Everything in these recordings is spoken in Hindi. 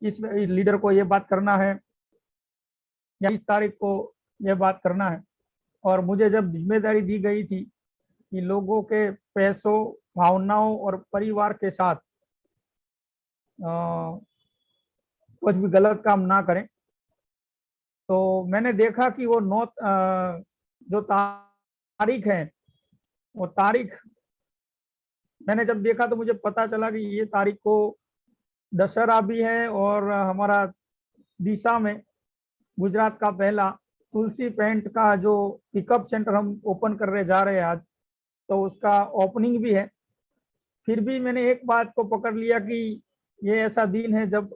इस लीडर को ये बात करना है या इस तारीख को ये बात करना है। और मुझे जब जिम्मेदारी दी गई थी कि लोगों के पैसों, भावनाओं और परिवार के साथ कुछ भी गलत काम ना करें, तो मैंने देखा कि वो जो तारीख है, वो तारीख मैंने जब देखा तो मुझे पता चला कि ये तारीख को दशहरा भी है और हमारा दिशा में गुजरात का पहला तुलसी पेंट का जो पिकअप सेंटर हम ओपन करने जा रहे हैं आज, तो उसका ओपनिंग भी है। फिर भी मैंने एक बात को पकड़ लिया कि ये ऐसा दिन है जब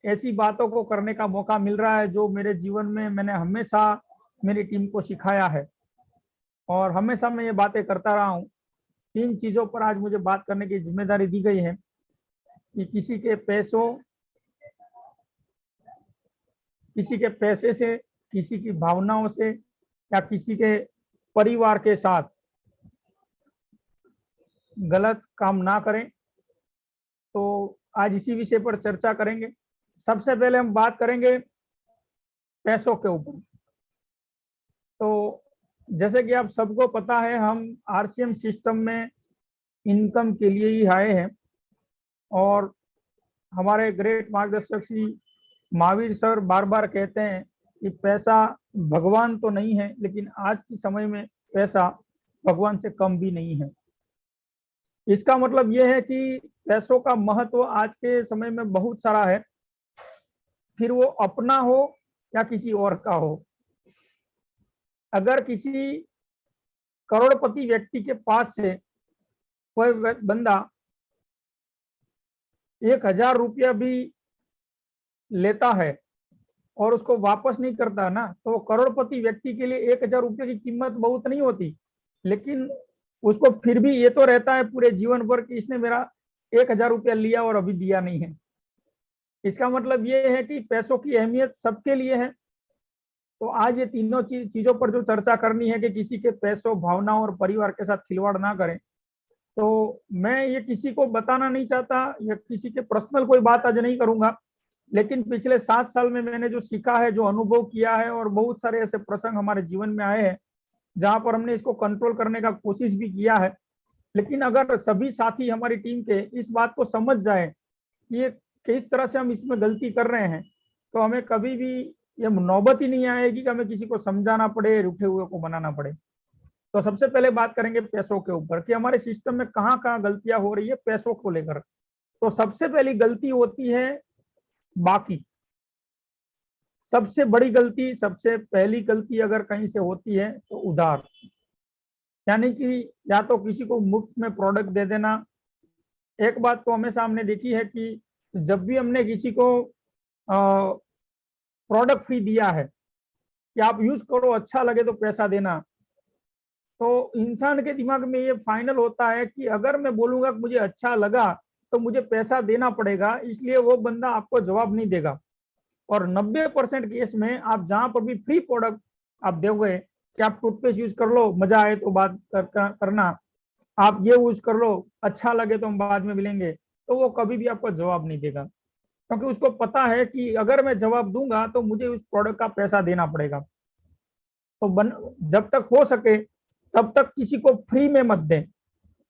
ऐसी बातों को करने का मौका मिल रहा है जो मेरे जीवन में मैंने हमेशा मेरी टीम को सिखाया है और हमेशा मैं ये बातें करता रहा हूँ। 3 चीजों पर आज मुझे बात करने की जिम्मेदारी दी गई है कि किसी के पैसे से, किसी की भावनाओं से या किसी के परिवार के साथ गलत काम ना करें। तो आज इसी विषय पर चर्चा करेंगे। सबसे पहले हम बात करेंगे पैसों के ऊपर। तो जैसे कि आप सबको पता है, हम आरसीएम सिस्टम में इनकम के लिए ही आए हैं और हमारे ग्रेट मार्गदर्शक श्री महावीर सर बार बार कहते हैं कि पैसा भगवान तो नहीं है, लेकिन आज के समय में पैसा भगवान से कम भी नहीं है। इसका मतलब यह है कि पैसों का महत्व आज के समय में बहुत सारा है, फिर वो अपना हो या किसी और का हो। अगर किसी करोड़पति व्यक्ति के पास से कोई बंदा 1000 रुपया भी लेता है और उसको वापस नहीं करता ना, तो करोड़पति व्यक्ति के लिए 1000 रुपये की कीमत बहुत नहीं होती, लेकिन उसको फिर भी ये तो रहता है पूरे जीवन भर कि इसने मेरा 1000 रुपया लिया और अभी दिया नहीं है। इसका मतलब ये है कि पैसों की अहमियत सबके लिए है। तो आज ये तीनों चीजों पर जो चर्चा करनी है कि किसी के पैसों, भावनाओं और परिवार के साथ खिलवाड़ ना करें। तो मैं ये किसी को बताना नहीं चाहता या किसी के पर्सनल कोई बात आज नहीं करूंगा, लेकिन पिछले 7 साल में मैंने जो सीखा है, जो अनुभव किया है, और बहुत सारे ऐसे प्रसंग हमारे जीवन में आए हैं जहां पर हमने इसको कंट्रोल करने का कोशिश भी किया है। लेकिन अगर सभी साथी हमारी टीम के इस बात को समझ जाए कि ये किस तरह से हम इसमें गलती कर रहे हैं, तो हमें कभी भी ये नौबत ही नहीं आएगी कि हमें किसी को समझाना पड़े, रूठे हुए को बनाना पड़े। तो सबसे पहले बात करेंगे पैसों के ऊपर कि हमारे सिस्टम में कहाँ कहाँ गलतियां हो रही है पैसों को लेकर। तो सबसे पहली गलती होती है बाकी। सबसे बड़ी गलती, सबसे पहली गलती अगर कहीं से होती है तो उधार, यानी कि या तो किसी को मुफ्त में प्रोडक्ट दे देना। एक बात तो हमेशा हमने देखी है कि जब भी हमने किसी को प्रोडक्ट फ्री दिया है कि आप यूज करो, अच्छा लगे तो पैसा देना, तो इंसान के दिमाग में ये फाइनल होता है कि अगर मैं बोलूंगा कि मुझे अच्छा लगा तो मुझे पैसा देना पड़ेगा, इसलिए वो बंदा आपको जवाब नहीं देगा। और 90% केस में आप जहां पर भी फ्री प्रोडक्ट आप दोगे कि आप टूथपेस्ट यूज कर लो, मजा आए तो बात करना, आप ये यूज कर लो, अच्छा लगे तो हम बाद में मिलेंगे, तो वो कभी भी आपको जवाब नहीं देगा, क्योंकि उसको पता है कि अगर मैं जवाब दूंगा तो मुझे उस प्रोडक्ट का पैसा देना पड़ेगा। तो जब तक हो सके तब तक किसी को फ्री में मत दें।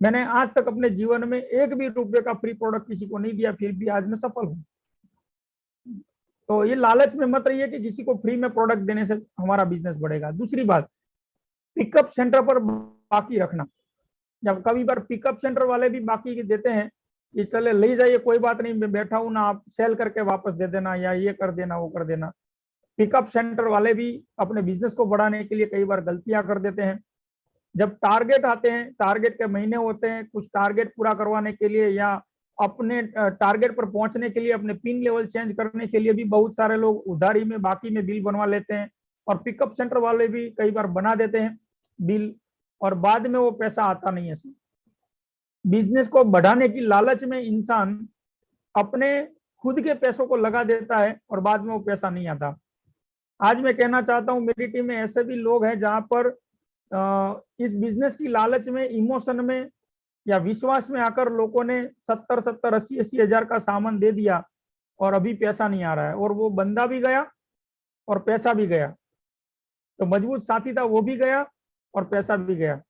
मैंने आज तक अपने जीवन में एक भी रुपये का फ्री प्रोडक्ट किसी को नहीं दिया, फिर भी आज मैं सफल हूँ। तो ये लालच में मत रहिए कि किसी को फ्री में प्रोडक्ट देने से हमारा बिजनेस बढ़ेगा। दूसरी बात, पिकअप सेंटर पर बाकी रखना। जब कभी बार पिकअप सेंटर वाले भी बाकी देते हैं कि चले ले जाइए, कोई बात नहीं, मैं बैठा हूं ना, आप सेल करके वापस दे देना या ये कर देना वो कर देना। पिकअप सेंटर वाले भी अपने बिजनेस को बढ़ाने के लिए कई बार गलतियां कर देते हैं। जब टारगेट आते हैं, टारगेट के महीने होते हैं, कुछ टारगेट पूरा करवाने के लिए या अपने टारगेट पर पहुंचने के लिए अपने पिन लेवल चेंज करने के लिए भी बहुत सारे लोग उधारी में, बाकी में बिल बनवा लेते हैं। और पिकअप सेंटर वाले भी कई बार बना देते हैं बिल और बाद में वो पैसा आता नहीं है। बिजनेस को बढ़ाने की लालच में इंसान अपने खुद के पैसों को लगा देता है और बाद में वो पैसा नहीं आता। आज मैं कहना चाहता हूं, मेरी टीम में ऐसे भी लोग हैं जहां पर इस बिजनेस की लालच में, इमोशन में या विश्वास में आकर लोगों ने 70-70, 80-80 हजार का सामान दे दिया और अभी पैसा नहीं आ रहा है, और वो बंदा भी गया और पैसा भी गया। तो मजबूत साथी था वो भी गया और पैसा भी गया।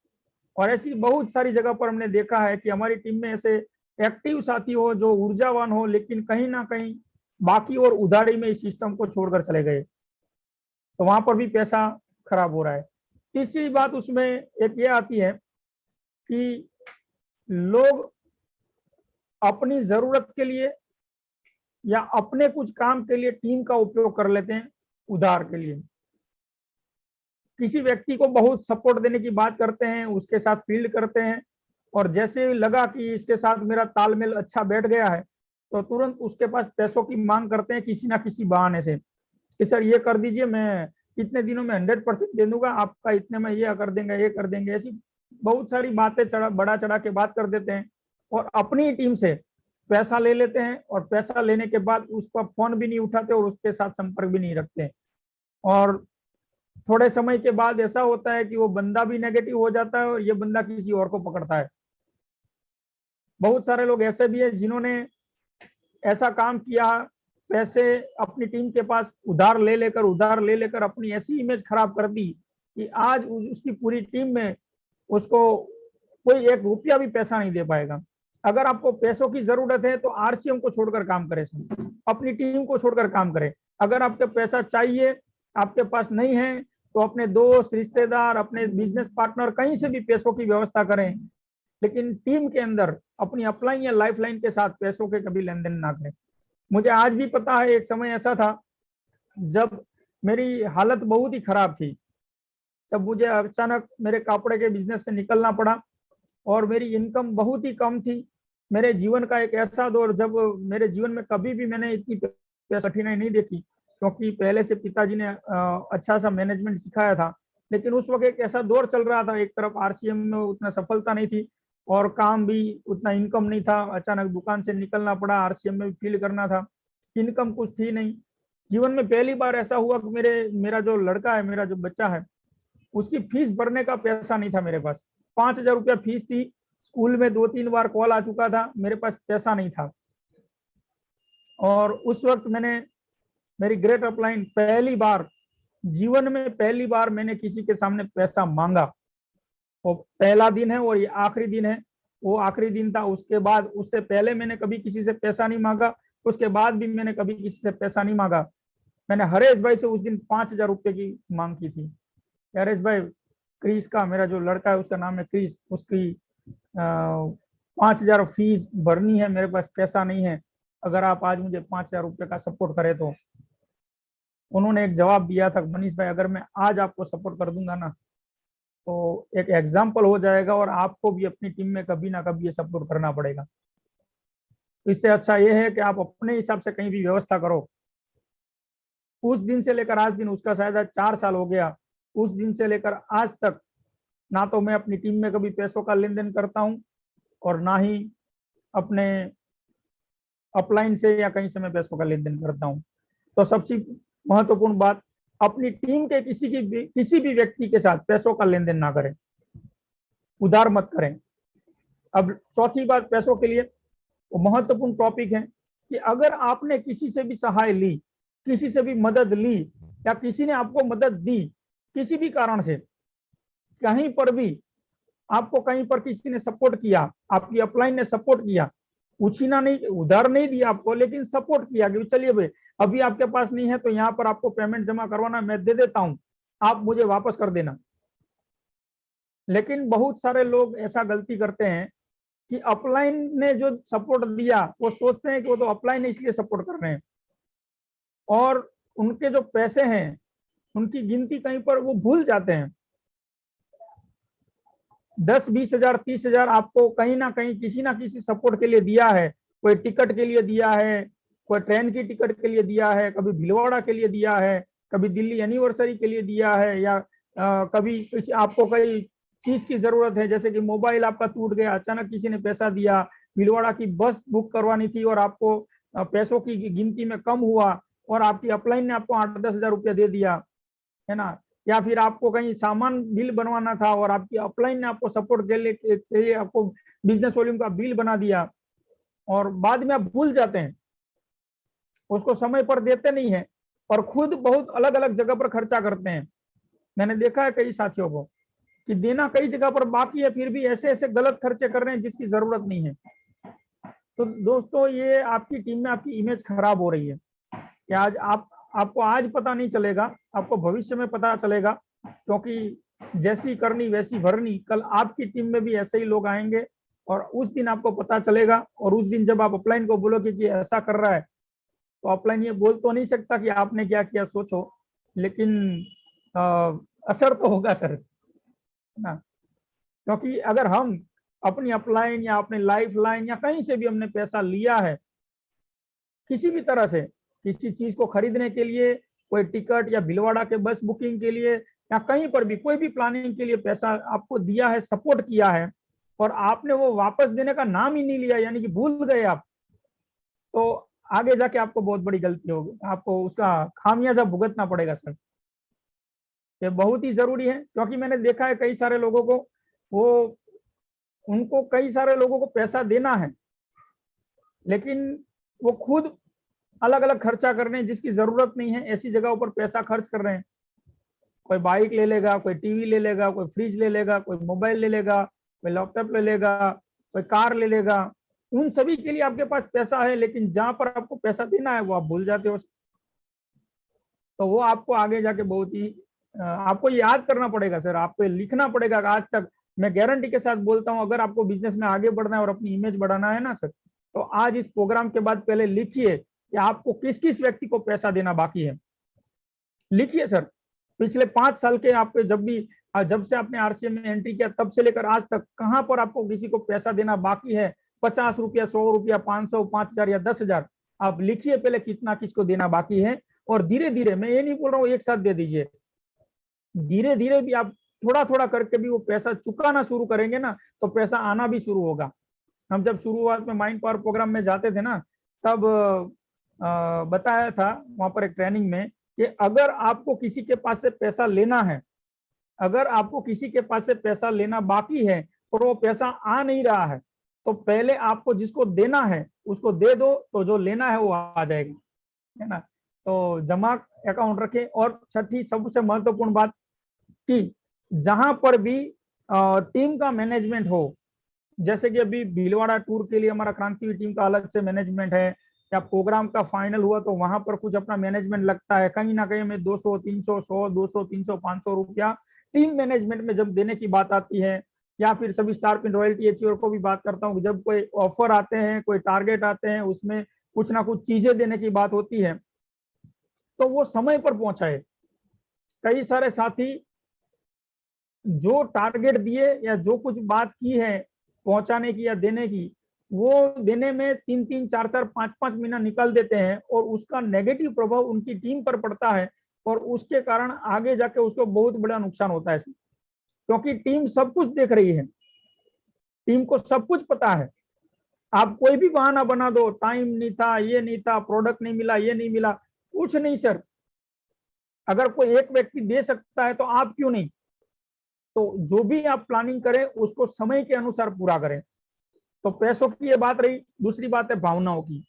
और ऐसी बहुत सारी जगह पर हमने देखा है कि हमारी टीम में ऐसे एक्टिव साथी हो जो ऊर्जावान हो, लेकिन कहीं ना कहीं बाकी और उधारी में इस सिस्टम को छोड़कर चले गए, तो वहां पर भी पैसा खराब हो रहा है। तीसरी बात उसमें एक ये आती है कि लोग अपनी जरूरत के लिए या अपने कुछ काम के लिए टीम का उपयोग कर लेते हैं उधार के लिए। किसी व्यक्ति को बहुत सपोर्ट देने की बात करते हैं, उसके साथ फील्ड करते हैं, और जैसे लगा कि इसके साथ मेरा तालमेल अच्छा बैठ गया है, तो तुरंत उसके पास पैसों की मांग करते हैं किसी ना किसी बहाने से कि सर ये कर दीजिए, मैं इतने दिनों में 100% दे दूंगा आपका, इतने में ये कर देंगे, ये कर देंगे। ऐसी बहुत सारी बातें बढ़ा चढ़ा के बात कर देते हैं, और अपनी टीम से पैसा ले लेते हैं, और पैसा लेने के बाद उसका फोन भी नहीं उठाते और उसके साथ संपर्क भी नहीं रखते। और थोड़े समय के बाद ऐसा होता है कि वो बंदा भी नेगेटिव हो जाता है और ये बंदा किसी और को पकड़ता है। बहुत सारे लोग ऐसे भी हैं जिन्होंने ऐसा काम किया, पैसे अपनी टीम के पास उधार ले लेकर अपनी ऐसी इमेज खराब कर दी कि आज उसकी पूरी टीम में उसको कोई 1 रुपया भी पैसा नहीं दे पाएगा। अगर आपको पैसों की जरूरत है तो आरसीएम को छोड़कर काम करें, अपनी टीम को छोड़कर काम करें। अगर आपको पैसा चाहिए, आपके पास नहीं है, तो अपने दोस्त, रिश्तेदार, अपने बिजनेस पार्टनर, कहीं से भी पैसों की व्यवस्था करें, लेकिन टीम के अंदर अपनी अपलाइन या लाइफलाइन के साथ पैसों के कभी लेन देन ना करें। मुझे आज भी पता है, एक समय ऐसा था जब मेरी हालत बहुत ही खराब थी, जब मुझे अचानक मेरे कपड़े के बिजनेस से निकलना पड़ा और मेरी इनकम बहुत ही कम थी। मेरे जीवन का एक ऐसा दौर जब मेरे जीवन में कभी भी मैंने इतनी कठिनाई नहीं देखी, क्योंकि पहले से पिताजी ने अच्छा सा मैनेजमेंट सिखाया था। लेकिन उस वक्त एक ऐसा दौर चल रहा था, एक तरफ आरसीएम में उतना सफलता नहीं थी और काम भी उतना इनकम नहीं था। अचानक दुकान से निकलना पड़ा, आरसीएम में फील करना था, इनकम कुछ थी नहीं। जीवन में पहली बार ऐसा हुआ कि मेरा जो लड़का है, मेरा जो बच्चा है, उसकी फीस भरने का पैसा नहीं था मेरे पास। 5,000 रुपया फीस थी, स्कूल में 2-3 बार कॉल आ चुका था, मेरे पास पैसा नहीं था। और उस वक्त मेरी ग्रेट अपलाइन जीवन में पहली बार मैंने किसी के सामने पैसा मांगा। वो पहला दिन है और ये आखिरी दिन है। वो आखिरी दिन था, उसके बाद उससे पहले मैंने कभी किसी से पैसा नहीं मांगा, उसके बाद भी मैंने कभी किसी से पैसा नहीं मांगा। मैंने हरेश भाई से उस दिन 5,000 रुपये की मांग की थी। हरेश भाई, क्रिस का, मेरा जो लड़का है उसका नाम है क्रिस, उसकी 5,000 फीस भरनी है, मेरे पास पैसा नहीं है, अगर आप आज मुझे 5,000 रुपये का सपोर्ट करें तो। उन्होंने एक जवाब दिया था, मनीष भाई अगर मैं आज आपको सपोर्ट कर दूंगा ना, तो एक एग्जाम्पल हो जाएगा और आपको भी अपनी टीम में कभी ना कभी ये सपोर्ट करना पड़ेगा। तो इससे अच्छा ये है कि आप अपने हिसाब से कहीं भी व्यवस्था करो। उस दिन से लेकर आज दिन, उसका शायद 4 साल हो गया, उस दिन से लेकर आज तक ना तो मैं अपनी टीम में कभी पैसों का लेन देन करता हूं और ना ही अपने अपलाइन से या कहीं से मैं पैसों का लेन देन करता हूं। तो सबसे महत्वपूर्ण बात, अपनी टीम के किसी भी व्यक्ति के साथ पैसों का लेन देन ना करें, उधार मत करें। अब चौथी बात पैसों के लिए वो महत्वपूर्ण टॉपिक है कि अगर आपने किसी से भी सहाय ली, किसी से भी मदद ली, या किसी ने आपको मदद दी किसी भी कारण से, कहीं पर भी आपको कहीं पर किसी ने सपोर्ट किया, आपकी अपलाइन ने सपोर्ट किया, उछीना नहीं, उधार नहीं दिया आपको, लेकिन सपोर्ट किया कि चलिए भाई अभी आपके पास नहीं है तो यहाँ पर आपको पेमेंट जमा करवाना, मैं दे देता हूँ, आप मुझे वापस कर देना। लेकिन बहुत सारे लोग ऐसा गलती करते हैं कि अपलाइन ने जो सपोर्ट दिया वो सोचते हैं कि वो तो अपलाइन ने इसलिए सपोर्ट कर रहे हैं, और उनके जो पैसे हैं उनकी गिनती कहीं पर वो भूल जाते हैं। 10-20 हजार 30 हजार आपको कहीं ना कहीं किसी ना किसी सपोर्ट के लिए दिया है। कोई टिकट के लिए दिया है, कोई ट्रेन की टिकट के लिए दिया है, कभी भीलवाड़ा के लिए दिया है, कभी दिल्ली एनिवर्सरी के लिए दिया है, या कभी किसी आपको कोई चीज की जरूरत है, जैसे कि मोबाइल आपका टूट गया, अचानक किसी ने पैसा दिया, भीलवाड़ा की बस बुक करवानी थी और आपको पैसों की गिनती में कम हुआ और आपकी अपलाइन ने आपको 8-10 हजार रुपया दे दिया, है ना। या फिर आपको कहीं सामान बिल बनवाना था और आपकी अपलाइन ने आपको सपोर्ट के लिए आपको बिजनेस वॉल्यूम का बिल बना दिया, और बाद में आप भूल जाते हैं। उसको समय पर देते नहीं है और खुद बहुत अलग अलग जगह पर खर्चा करते हैं। मैंने देखा है कई साथियों को कि देना कई जगह पर बाकी है, फिर भी ऐसे ऐसे गलत खर्चे कर रहे हैं जिसकी जरूरत नहीं है। तो दोस्तों, ये आपकी टीम में आपकी इमेज खराब हो रही है कि आज आपको आज पता नहीं चलेगा, आपको भविष्य में पता चलेगा, क्योंकि जैसी करनी वैसी भरनी, कल आपकी टीम में भी ऐसे ही लोग आएंगे और उस दिन आपको पता चलेगा। और उस दिन जब आप अपलाइन को बोलोगे कि ऐसा कर रहा है, तो अपलाइन ये बोल तो नहीं सकता कि आपने क्या किया सोचो, लेकिन असर तो होगा सर, है ना। क्योंकि अगर हम अपनी अपलाइन या अपने लाइफ लाइन या कहीं से भी हमने पैसा लिया है, किसी भी तरह से, किसी चीज को खरीदने के लिए, कोई टिकट या भिलवाड़ा के बस बुकिंग के लिए या कहीं पर भी कोई भी प्लानिंग के लिए पैसा आपको दिया है, सपोर्ट किया है, और आपने वो वापस देने का नाम ही नहीं लिया, यानी कि भूल गए आप, तो आगे जाके आपको बहुत बड़ी गलती होगी, आपको उसका खामियाजा भुगतना पड़ेगा सर। ये बहुत ही जरूरी है, क्योंकि मैंने देखा है कई सारे लोगों को, वो उनको कई सारे लोगों को पैसा देना है, लेकिन वो खुद अलग अलग खर्चा कर रहे हैं जिसकी जरूरत नहीं है, ऐसी जगहों पर पैसा खर्च कर रहे हैं। कोई बाइक ले लेगा, कोई टीवी ले लेगा, कोई फ्रिज ले लेगा, कोई मोबाइल ले लेगा, कोई लैपटॉप ले लेगा, कोई कार ले लेगा। उन सभी के लिए आपके पास पैसा है, लेकिन जहां पर आपको पैसा देना है वो आप भूल जाते हो। तो वो आपको आगे जाके बहुत ही आपको याद करना पड़ेगा सर, आपको लिखना पड़ेगा। आज तक मैं गारंटी के साथ बोलता हूं, अगर आपको बिजनेस में आगे बढ़ना है और अपनी इमेज बढ़ाना है ना सर, तो आज इस प्रोग्राम के बाद पहले लिखिए कि आपको किस किस व्यक्ति को पैसा देना बाकी है। लिखिए सर, पिछले 5 साल के आपके जब से आपने आरसीएम में एंट्री किया तब से लेकर आज तक कहां पर आपको किसी को पैसा देना बाकी है, 50 रुपया, 100 रुपया, 500, 5,000 या 10,000, आप लिखिए पहले कितना किसको देना बाकी है। और धीरे धीरे, मैं ये नहीं बोल रहा हूँ एक साथ दे दीजिए, धीरे धीरे भी आप थोड़ा थोड़ा करके भी वो पैसा चुकाना शुरू करेंगे ना, तो पैसा आना भी शुरू होगा। हम जब शुरुआत में माइंड पावर प्रोग्राम में जाते थे ना, तब बताया था वहां पर एक ट्रेनिंग में कि अगर आपको किसी के पास से पैसा लेना है, अगर आपको किसी के पास से पैसा लेना बाकी है और वो पैसा आ नहीं रहा है, तो पहले आपको जिसको देना है उसको दे दो, तो जो लेना है वो आ जाएगा, है ना। तो जमा अकाउंट रखें। और छठी सबसे महत्वपूर्ण बात कि जहां पर भी टीम का मैनेजमेंट हो, जैसे कि अभी भीलवाड़ा टूर के लिए हमारा क्रांतिवीर टीम का अलग से मैनेजमेंट है, या प्रोग्राम का फाइनल हुआ तो वहां पर कुछ अपना मैनेजमेंट लगता है, कहीं ना कहीं में 200, 300, 100, 200, 300, 500 रुपया टीम मैनेजमेंट में जब देने की बात आती है, या फिर सभी स्टार पिन रॉयल्टी एचीवर को भी बात करता हूँ, जब कोई ऑफर आते हैं, कोई टारगेट आते हैं, उसमें कुछ ना कुछ चीजें देने की बात होती है, तो वो समय पर पहुंचाए। कई सारे साथी जो टारगेट दिए या जो कुछ बात की है पहुंचाने की या देने की, वो देने में 3-3, 4-4, 5-5 महीना निकाल देते हैं, और उसका नेगेटिव प्रभाव उनकी टीम पर पड़ता है, और उसके कारण आगे जाके उसको बहुत बड़ा नुकसान होता है, क्योंकि टीम सब कुछ देख रही है, टीम को सब कुछ पता है। आप कोई भी बहाना बना दो, टाइम नहीं था, ये नहीं था, प्रोडक्ट नहीं मिला, ये नहीं मिला, कुछ नहीं सर। अगर कोई एक व्यक्ति दे सकता है तो आप क्यों नहीं। तो जो भी आप प्लानिंग करें उसको समय के अनुसार पूरा करें। तो पैसों की ये बात रही। दूसरी बात है भावनाओं की।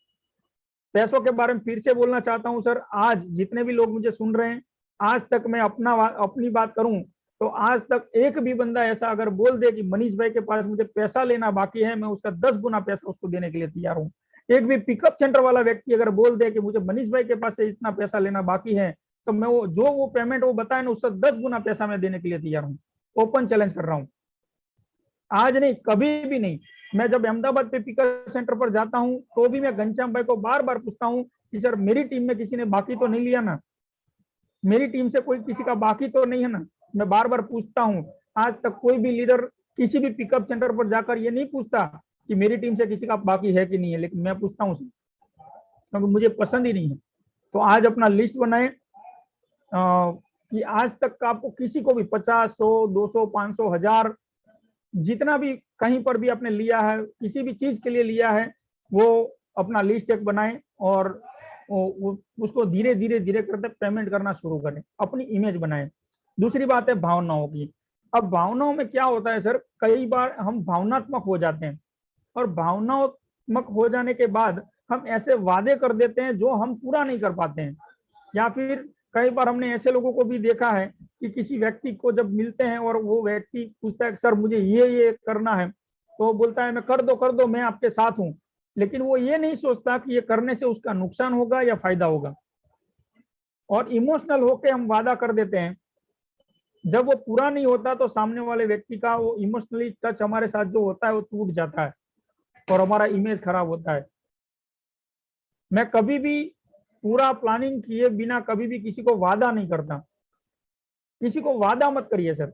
पैसों के बारे में फिर से बोलना चाहता हूं सर, आज जितने भी लोग मुझे सुन रहे हैं, आज तक मैं अपनी बात करूं तो आज तक एक भी बंदा ऐसा अगर बोल दे कि मनीष भाई के पास मुझे पैसा लेना बाकी है, मैं उसका 10 गुना पैसा उसको देने के लिए तैयार हूं। एक भी पिकअप सेंटर वाला व्यक्ति अगर बोल दे कि मुझे मनीष भाई के पास से इतना पैसा लेना बाकी है, तो मैं वो पेमेंट वो बताए ना, उससे 10 गुना पैसा मैं देने के लिए तैयार हूँ। ओपन चैलेंज कर रहा हूँ, आज नहीं कभी भी नहीं। मैं जब अहमदाबाद पे पिकअप सेंटर पर जाता हूँ तो भी मैं घनश्याम भाई को बार बार पूछता हूँ कि सर मेरी टीम में किसी ने बाकी तो नहीं लिया ना, मेरी टीम से कोई किसी का बाकी तो नहीं है ना। मैं बार बार पूछता हूँ। आज तक कोई भी लीडर किसी भी पिकअप सेंटर पर जाकर ये नहीं पूछता कि मेरी टीम से किसी का बाकी है कि नहीं है, लेकिन मैं पूछता हूँ क्योंकि मुझे पसंद ही नहीं है। तो आज अपना लिस्ट बनाए कि आज तक का आपको किसी को भी 50, 100, 200, 500, 1000 जितना भी कहीं पर भी आपने लिया है, किसी भी चीज के लिए लिया है, वो अपना लिस्ट एक बनाएं और उसको धीरे धीरे धीरे करते पेमेंट करना शुरू करें, अपनी इमेज बनाएं। दूसरी बात है भावनाओं की। अब भावनाओं में क्या होता है सर, कई बार हम भावनात्मक हो जाते हैं, और भावनात्मक हो जाने के बाद हम ऐसे वादे कर देते हैं जो हम पूरा नहीं कर पाते हैं। या फिर कई बार हमने ऐसे लोगों को भी देखा है कि किसी व्यक्ति को जब मिलते हैं और वो व्यक्ति पूछता है सर मुझे ये करना है, तो वो बोलता है मैं कर दो मैं आपके साथ हूँ, लेकिन वो ये नहीं सोचता कि ये करने से उसका नुकसान होगा या फायदा होगा। और इमोशनल होके हम वादा कर देते हैं, जब वो पूरा नहीं होता तो सामने वाले व्यक्ति का वो इमोशनली टच हमारे साथ जो होता है वो टूट जाता है और हमारा इमेज खराब होता है। मैं कभी भी पूरा प्लानिंग किए बिना कभी भी किसी को वादा नहीं करता। किसी को वादा मत करिए सर,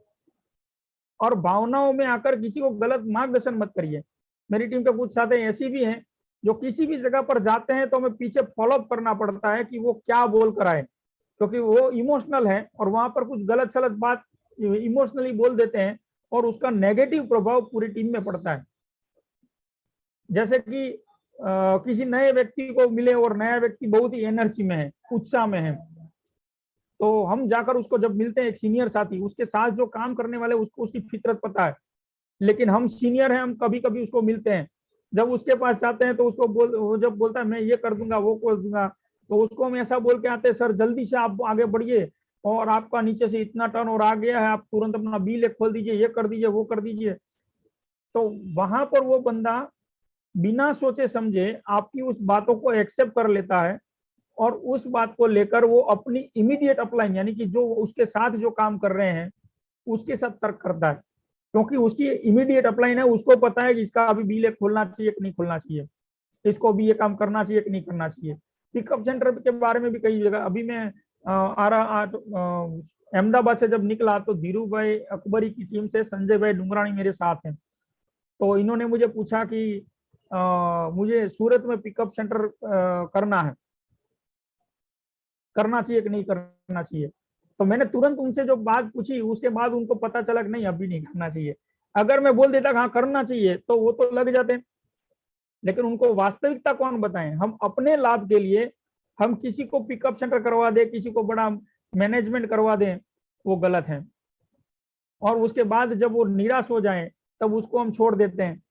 और भावनाओं में आकर किसी को गलत मार्गदर्शन मत करिए। मेरी टीम के कुछ साथी ऐसी भी हैं जो किसी भी जगह पर जाते हैं तो हमें पीछे फॉलोअप करना पड़ता है कि वो क्या बोल कर आए, क्योंकि वो इमोशनल है और वहां पर कुछ गलत सलत बात इमोशनली बोल देते हैं और उसका नेगेटिव प्रभाव पूरी टीम में पड़ता है। जैसे कि किसी नए व्यक्ति को मिले और नया व्यक्ति बहुत ही एनर्जी में है, उत्साह में है, तो हम जाकर उसको जब मिलते हैं, एक सीनियर साथी, उसके साथ जो काम करने वाले उसको उसकी फितरत पता है, लेकिन हम सीनियर हैं, हम कभी कभी उसको मिलते हैं, जब उसके पास जाते हैं तो उसको वो जब बोलता है मैं ये कर दूंगा वो कर दूंगा, तो उसको हम ऐसा बोल के आते हैं सर जल्दी से आप आगे बढ़िए और आपका नीचे से इतना टर्न और आ गया है, आप तुरंत अपना बिल खोल दीजिए, ये कर दीजिए वो कर दीजिए। तो वहां पर वो बंदा बिना सोचे समझे आपकी उस बातों को एक्सेप्ट कर लेता है और उस बात को लेकर वो अपनी इमीडिएट अपलाइन, यानी कि जो उसके साथ जो काम कर रहे हैं उसके साथ तर्क करता है, क्योंकि उसकी इमीडिएट अपलाइन है, उसको पता है कि इसका अभी बिल खोलना चाहिए कि नहीं खोलना चाहिए, इसको भी ये काम करना चाहिए कि नहीं करना चाहिए। पिकअप सेंटर के बारे में भी कई जगह, अभी मैं अहमदाबाद से जब निकला तो धीरू भाई अकबरी की टीम से संजय भाई डुंगरानी मेरे साथ हैं, तो इन्होंने मुझे पूछा कि मुझे सूरत में पिकअप सेंटर करना चाहिए कि नहीं करना चाहिए। तो मैंने तुरंत उनसे जो बात पूछी उसके बाद उनको पता चला कि नहीं अभी नहीं करना चाहिए। अगर मैं बोल देता हाँ करना चाहिए तो वो तो लग जाते, लेकिन उनको वास्तविकता कौन बताएं। हम अपने लाभ के लिए हम किसी को पिकअप सेंटर करवा दें, किसी को बड़ा मैनेजमेंट करवा दें, वो गलत है। और उसके बाद जब वो निराश हो जाए तब उसको हम छोड़ देते हैं।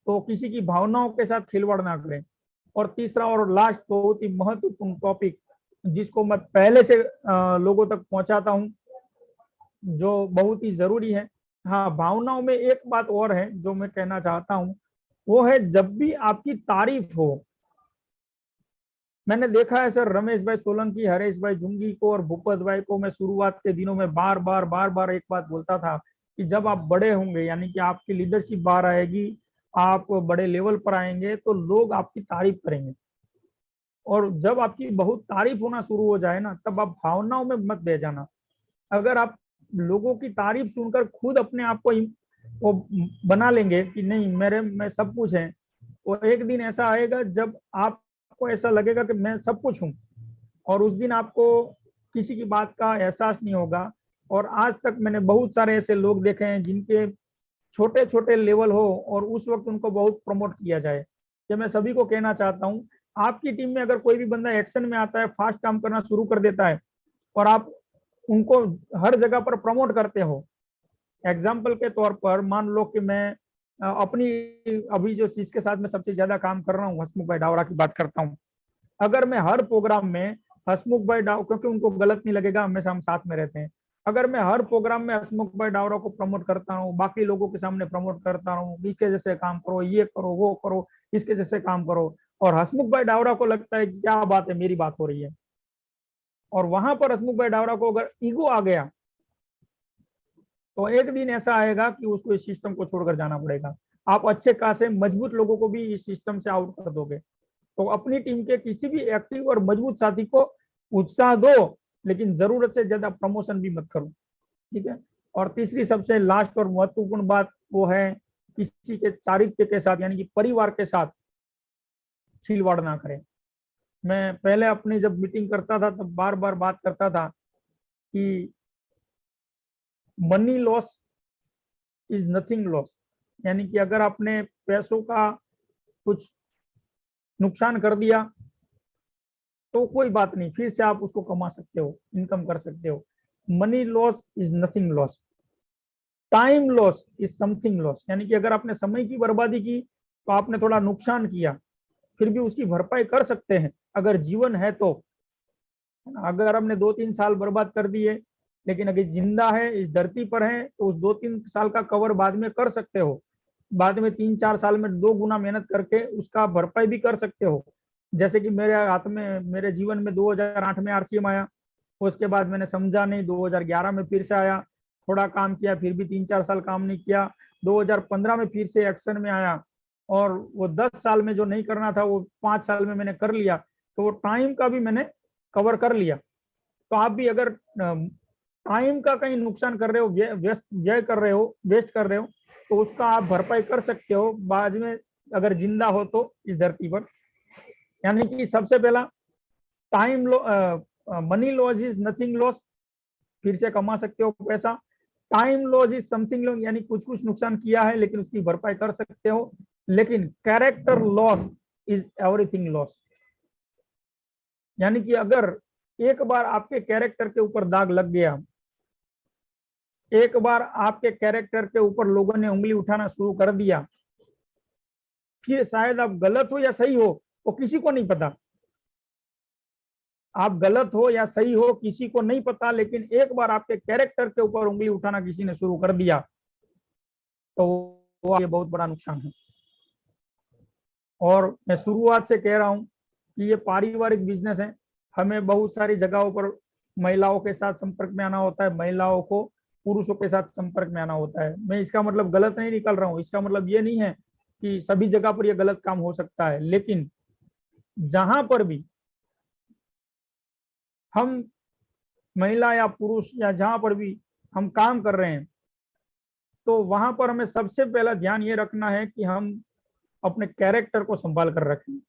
तो किसी की भावनाओं के साथ खिलवाड़ ना करें। और तीसरा और लास्ट बहुत ही महत्वपूर्ण टॉपिक जिसको मैं पहले से लोगों तक पहुंचाता हूं, जो बहुत ही जरूरी है। हाँ, भावनाओं में एक बात और है जो मैं कहना चाहता हूं, वो है जब भी आपकी तारीफ हो। मैंने देखा है सर, रमेश भाई सोलंकी, हरेश भाई जुंगी को और भूपत भाई को मैं शुरुआत के दिनों में बार बार एक बात बोलता था कि जब आप बड़े होंगे, यानी कि आपकी लीडरशिप बाहर आएगी, आप बड़े लेवल पर आएंगे तो लोग आपकी तारीफ करेंगे। और जब आपकी बहुत तारीफ होना शुरू हो जाए ना, तब आप भावनाओं में मत बह जाना। अगर आप लोगों की तारीफ सुनकर खुद अपने आप को वो बना लेंगे कि नहीं मेरे में सब कुछ है, तो एक दिन ऐसा आएगा जब आपको ऐसा लगेगा कि मैं सब कुछ हूँ, और उस दिन आपको किसी की बात का एहसास नहीं होगा। और आज तक मैंने बहुत सारे ऐसे लोग देखे हैं जिनके छोटे छोटे लेवल हो और उस वक्त उनको बहुत प्रमोट किया जाए। कि मैं सभी को कहना चाहता हूँ, आपकी टीम में अगर कोई भी बंदा एक्शन में आता है, फास्ट काम करना शुरू कर देता है और आप उनको हर जगह पर प्रमोट करते हो। एग्जाम्पल के तौर पर मान लो कि मैं अपनी अभी जो चीज के साथ मैं सबसे ज्यादा काम कर रहा हूँ, हसमुख भाई डावरा की बात करता हूँ। अगर मैं हर प्रोग्राम में हसमुख भाई डावरा, क्योंकि उनको गलत नहीं लगेगा, हमेशा हम साथ में रहते हैं, अगर मैं हर प्रोग्राम में हसमुख भाई डावरा को प्रमोट करता हूँ, बाकी लोगों के सामने प्रमोट करता हूँ, इसके जैसे काम करो, ये करो, वो करो, इसके जैसे काम करो, और हसमुख भाई डावरा को लगता है क्या बात है, मेरी बात हो रही है, और वहां पर हसमुख भाई डावरा को अगर ईगो आ गया तो एक दिन ऐसा आएगा कि उसको इस सिस्टम को छोड़कर जाना पड़ेगा। आप अच्छे खासे मजबूत लोगों को भी इस सिस्टम से आउट कर दोगे। तो अपनी टीम के किसी भी एक्टिव और मजबूत साथी को उत्साह दो, लेकिन जरूरत से ज्यादा प्रमोशन भी मत करो। ठीक है। और तीसरी सबसे लास्ट और महत्वपूर्ण बात वो है, किसी के चारित्र्य के साथ यानी कि परिवार के साथ खिलवाड़ ना करें। मैं पहले अपनी जब मीटिंग करता था तब बार बार बात करता था कि money loss is nothing loss, यानी कि अगर आपने पैसों का कुछ नुकसान कर दिया तो कोई बात नहीं, फिर से आप उसको कमा सकते हो, इनकम कर सकते हो। Money loss is nothing loss, time loss is something loss, यानी कि अगर आपने समय की बर्बादी की तो आपने थोड़ा नुकसान किया, फिर भी उसकी भरपाई कर सकते हैं अगर जीवन है तो। अगर हमने 2-3 साल बर्बाद कर दिए, लेकिन अगर जिंदा है, इस धरती पर है, तो उस 2-3 साल का कवर बाद में कर सकते हो। बाद में 3-4 साल में 2 गुना मेहनत करके उसका भरपाई भी कर सकते हो। जैसे कि मेरे हाथ में, मेरे जीवन में 2008 में आरसीएम आया, उसके बाद मैंने समझा नहीं, 2011 में फिर से आया, थोड़ा काम किया, फिर भी 3-4 साल काम नहीं किया, 2015 में फिर से एक्शन में आया, और वो 10 साल में जो नहीं करना था वो 5 साल में मैंने कर लिया। तो वो टाइम का भी मैंने कवर कर लिया। तो आप भी अगर टाइम का कहीं नुकसान कर रहे हो, व्यय कर रहे हो, वेस्ट कर रहे हो, तो उसका आप भरपाई कर सकते हो बाद में अगर जिंदा हो तो इस धरती पर। यानी कि सबसे पहला, time money loss is nothing loss, फिर से कमा सकते हो पैसा। Time loss is something loss, यानी कुछ कुछ नुकसान किया है लेकिन उसकी भरपाई कर सकते हो। लेकिन character loss is everything loss, यानी कि अगर एक बार आपके कैरेक्टर के ऊपर दाग लग गया, एक बार आपके कैरेक्टर के ऊपर लोगों ने उंगली उठाना शुरू कर दिया, फिर शायद आप गलत हो या सही हो वो किसी को नहीं पता। आप गलत हो या सही हो किसी को नहीं पता, लेकिन एक बार आपके कैरेक्टर के ऊपर उंगली उठाना किसी ने शुरू कर दिया तो वो ये बहुत बड़ा नुकसान है। और मैं शुरुआत से कह रहा हूं कि ये पारिवारिक बिजनेस है, हमें बहुत सारी जगहों पर महिलाओं के साथ संपर्क में आना होता है, महिलाओं को पुरुषों के साथ संपर्क में आना होता है। मैं इसका मतलब गलत नहीं निकल रहा हूँ, इसका मतलब ये नहीं है कि सभी जगह पर यह गलत काम हो सकता है, लेकिन जहां पर भी हम महिला या पुरुष या जहां पर भी हम काम कर रहे हैं, तो वहां पर हमें सबसे पहला ध्यान ये रखना है कि हम अपने कैरेक्टर को संभाल कर रखें।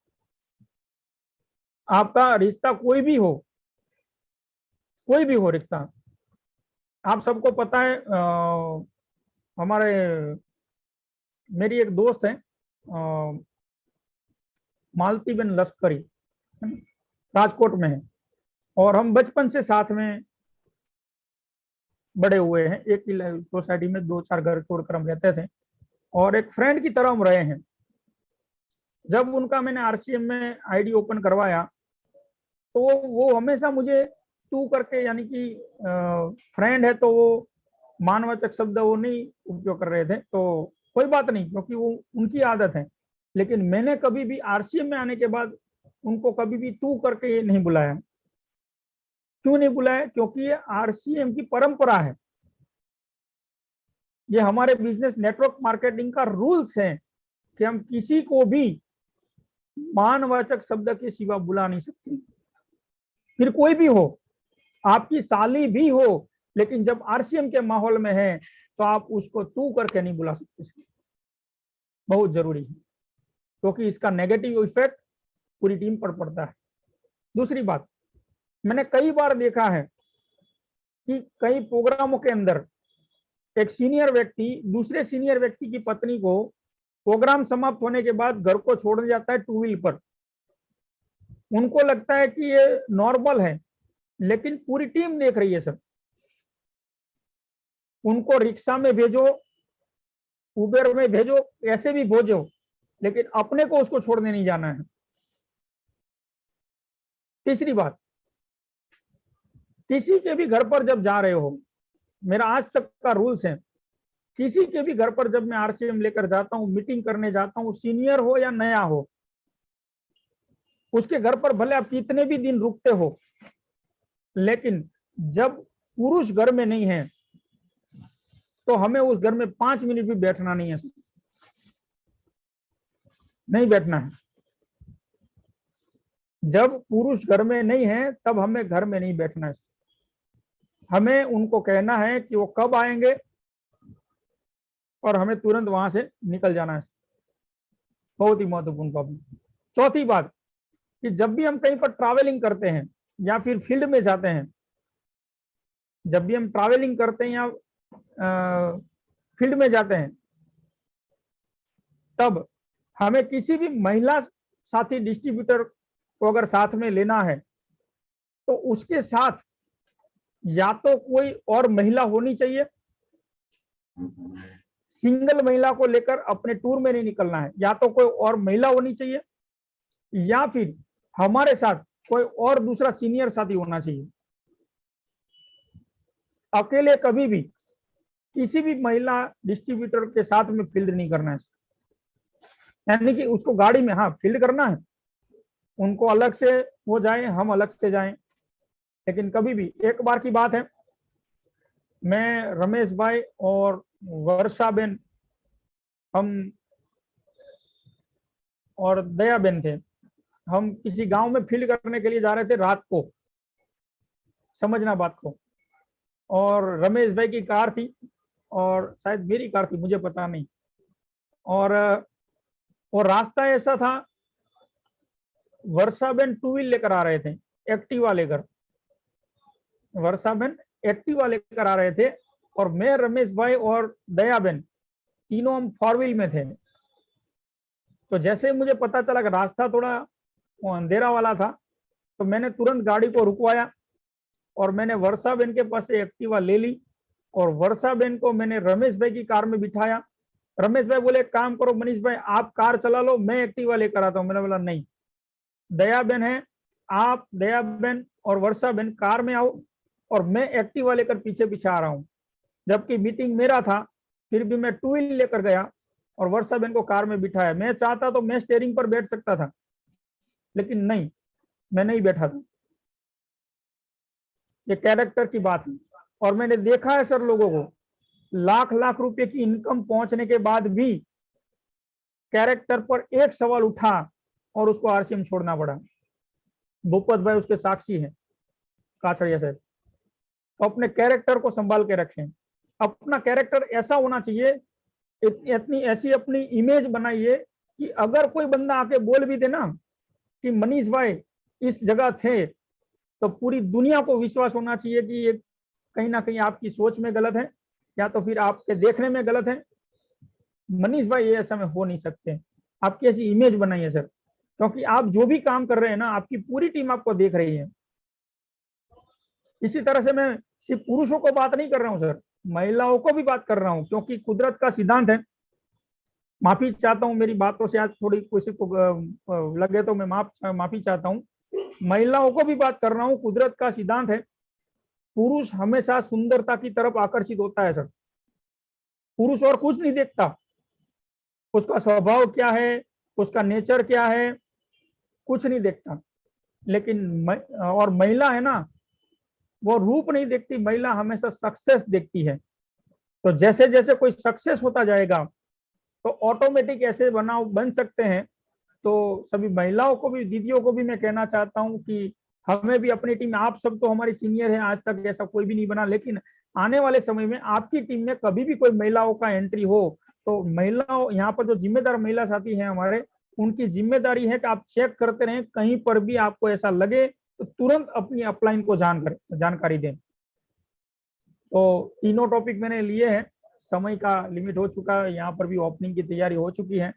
आपका रिश्ता कोई भी हो रिश्ता, आप सबको पता है, हमारे मेरी एक दोस्त है, मालती बेन लश्करी, राजकोट में है, और हम बचपन से साथ में बड़े हुए हैं, एक ही सोसाइटी में 2-4 घर छोड़कर हम रहते थे, और एक फ्रेंड की तरह हम रहे हैं। जब उनका मैंने आरसीएम में आईडी ओपन करवाया तो वो हमेशा मुझे तू करके, यानी कि फ्रेंड है तो वो मानवाचक शब्द वो नहीं उपयोग कर रहे थे, तो कोई बात नहीं क्योंकि वो उनकी आदत है। लेकिन मैंने कभी भी आरसीएम में आने के बाद उनको कभी भी तू करके ये नहीं बुलाया। क्यों नहीं बुलाया? क्योंकि ये आरसीएम की परंपरा है, ये हमारे बिजनेस नेटवर्क मार्केटिंग का रूल्स है कि हम किसी को भी मानवाचक शब्द के सिवा बुला नहीं सकते। फिर कोई भी हो, आपकी साली भी हो, लेकिन जब आरसीएम के माहौल में है तो आप उसको तू करके नहीं बुला सकते। बहुत जरूरी है क्योंकि इसका नेगेटिव इफेक्ट पूरी टीम पर पड़ता है। दूसरी बात, मैंने कई बार देखा है कि कई प्रोग्रामों के अंदर एक सीनियर व्यक्ति दूसरे सीनियर व्यक्ति की पत्नी को प्रोग्राम समाप्त होने के बाद घर को छोड़ने जाता है टू व्हील पर। उनको लगता है कि ये नॉर्मल है, लेकिन पूरी टीम देख रही है सर। उनको रिक्शा में भेजो, उबेर में भेजो, ऐसे भी भेजो, लेकिन अपने को उसको छोड़ने नहीं जाना है। तीसरी बात, किसी के भी घर पर जब जा रहे हो, मेरा आज तक का रूल्स है, किसी के भी घर पर जब मैं आरसीएम लेकर जाता हूं, मीटिंग करने जाता हूं, सीनियर हो या नया हो, उसके घर पर भले आप कितने भी दिन रुकते हो, लेकिन जब पुरुष घर में नहीं है तो हमें उस घर में 5 मिनट भी बैठना नहीं है, नहीं बैठना है। जब पुरुष घर में नहीं है तब हमें घर में नहीं बैठना है। हमें उनको कहना है कि वो कब आएंगे और हमें तुरंत वहां से निकल जाना है। बहुत ही महत्वपूर्ण प्रॉब्लम। चौथी बात, कि जब भी हम कहीं पर ट्रैवलिंग करते हैं या फिर फील्ड में जाते हैं, जब भी हम ट्रैवलिंग करते हैं या फील्ड में जाते हैं, तब हमें किसी भी महिला साथी डिस्ट्रीब्यूटर को अगर साथ में लेना है तो उसके साथ या तो कोई और महिला होनी चाहिए, सिंगल महिला को लेकर अपने टूर में नहीं निकलना है, या तो कोई और महिला होनी चाहिए, या फिर हमारे साथ कोई और दूसरा सीनियर साथी होना चाहिए। अकेले कभी भी किसी भी महिला डिस्ट्रीब्यूटर के साथ में फील्ड नहीं करना है। यानी कि उसको गाड़ी में हाँ फील्ड करना है, उनको अलग से वो जाए, हम अलग से जाएं, लेकिन कभी भी, एक बार की बात है, मैं, रमेश भाई और वर्षा बेन, हम और दया बेन थे, हम किसी गांव में फील्ड करने के लिए जा रहे थे रात को, समझना बात को। और रमेश भाई की कार थी और शायद मेरी कार थी, मुझे पता नहीं। और वो रास्ता ऐसा था, वर्षा बेन टू व्हील लेकर आ रहे थे, एक्टिवा लेकर, वर्षा बेन एक्टिवा लेकर आ रहे थे, और मैं, रमेश भाई और दया बेन तीनों हम फोर व्हील में थे। तो जैसे मुझे पता चला कि रास्ता थोड़ा अंधेरा वाला था, तो मैंने तुरंत गाड़ी को रुकवाया और मैंने वर्षा बेन के पास से एक्टिवा ले ली और वर्षा बेन को मैंने रमेश भाई की कार में बिठाया। रमेश भाई बोले काम करो मनीष भाई, आप कार चला लो, मैं एक्टिवा लेकर आता हूँ। मैंने बोला नहीं, दया बेन है, आप, दया बेन और वर्षा बेन कार में आओ और मैं एक्टिवा लेकर पीछे पीछे आ रहा हूँ। जबकि मीटिंग मेरा था, फिर भी मैं टू व्हील लेकर गया और वर्षा बेन को कार में बिठाया। मैं चाहता तो मैं स्टेयरिंग पर बैठ सकता था, लेकिन नहीं, मैं नहीं बैठा था। ये कैरेक्टर की बात है। और मैंने देखा है सर, लोगों को लाख लाख रुपए की इनकम पहुंचने के बाद भी कैरेक्टर पर एक सवाल उठा और उसको आरसीएम छोड़ना पड़ा। भूपत भाई उसके साक्षी हैं, काछड़िया साहब। तो अपने कैरेक्टर को संभाल के रखें। अपना कैरेक्टर ऐसा होना चाहिए, इतनी ऐसी अपनी इमेज बनाइए कि अगर कोई बंदा आके बोल भी दे ना कि मनीष भाई इस जगह थे, तो पूरी दुनिया को विश्वास होना चाहिए कि ये कहीं ना कहीं आपकी सोच में गलत है या तो फिर आपके देखने में गलत है। मनीष भाई ये ऐसा में हो नहीं सकते। आपकी ऐसी इमेज बनाइए सर, क्योंकि आप जो भी काम कर रहे हैं ना, आपकी पूरी टीम आपको देख रही है। इसी तरह से मैं सिर्फ पुरुषों को बात नहीं कर रहा हूँ सर, महिलाओं को भी बात कर रहा हूँ, क्योंकि कुदरत का सिद्धांत है। माफी चाहता हूँ, मेरी बातों से आज थोड़ी किसी को लगे तो मैं माफी चाहता हूँ। महिलाओं को भी बात कर रहा हूँ। कुदरत का सिद्धांत है, पुरुष हमेशा सुंदरता की तरफ आकर्षित होता है सर। पुरुष और कुछ नहीं देखता, उसका स्वभाव क्या है, उसका नेचर क्या है, कुछ नहीं देखता। लेकिन और महिला है ना, वो रूप नहीं देखती, महिला हमेशा सक्सेस देखती है। तो जैसे जैसे कोई सक्सेस होता जाएगा तो ऑटोमेटिक ऐसे बन सकते हैं। तो सभी महिलाओं को भी, दीदियों को भी मैं कहना चाहता हूं कि हमें भी अपनी टीम में, आप सब तो हमारी सीनियर हैं, आज तक ऐसा कोई भी नहीं बना, लेकिन आने वाले समय में आपकी टीम में कभी भी कोई महिलाओं का एंट्री हो तो महिलाओं, यहाँ पर जो जिम्मेदार महिला साथी हैं हमारे, उनकी जिम्मेदारी है कि आप चेक करते रहें, कहीं पर भी आपको ऐसा लगे तो तुरंत अपनी अपलाइन को जानकारी दें। तो तीनों टॉपिक मैंने लिए हैं, समय का लिमिट हो चुका है, यहाँ पर भी ओपनिंग की तैयारी हो चुकी है।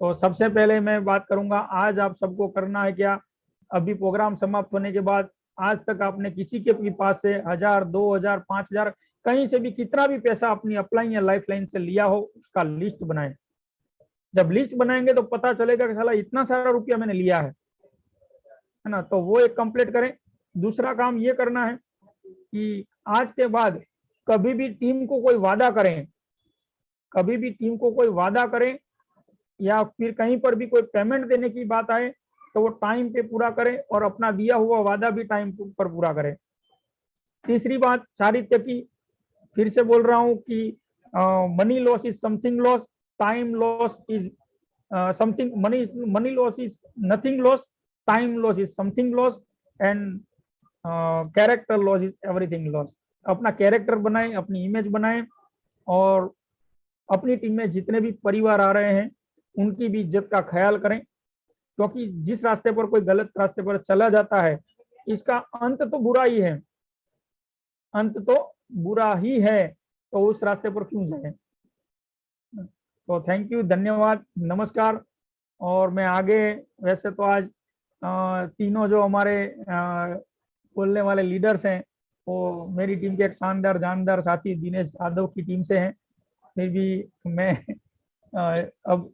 तो सबसे पहले मैं बात करूंगा, आज आप सबको करना है क्या, अभी प्रोग्राम समाप्त होने के बाद आज तक आपने किसी के भी पास से 1000, 2000, 5000, कहीं से भी कितना भी पैसा अपनी अपलाइन या लाइफ लाइन से लिया हो, उसका लिस्ट बनाएं। जब लिस्ट बनाएंगे तो पता चलेगा कि साला इतना सारा रुपया मैंने लिया है ना। तो वो एक कंप्लीट करें। दूसरा काम ये करना है कि आज के बाद कभी भी टीम को कोई वादा करें, कभी भी टीम को कोई वादा करें या फिर कहीं पर भी कोई पेमेंट देने की बात आए तो वो टाइम पे पूरा करें और अपना दिया हुआ वादा भी टाइम पर पूरा करें। तीसरी बात चारित्र्य की, फिर से बोल रहा हूं कि money loss is something loss, time loss is something, money loss is nothing loss, time loss is something loss, and character loss is everything loss. अपना कैरेक्टर बनाएं, अपनी इमेज बनाएं और अपनी टीम में जितने भी परिवार आ रहे हैं उनकी भी इज्जत का ख्याल करें, क्योंकि जिस रास्ते पर कोई गलत रास्ते पर चला जाता है इसका अंत तो बुरा ही है, अंत तो बुरा ही है, तो उस रास्ते पर क्यों जाए। तो थैंक यू, धन्यवाद, नमस्कार। और मैं आगे, वैसे तो आज तीनों जो हमारे बोलने वाले लीडर्स हैं वो मेरी टीम के एक शानदार जानदार साथी दिनेश यादव की टीम से हैं, फिर भी मैं अब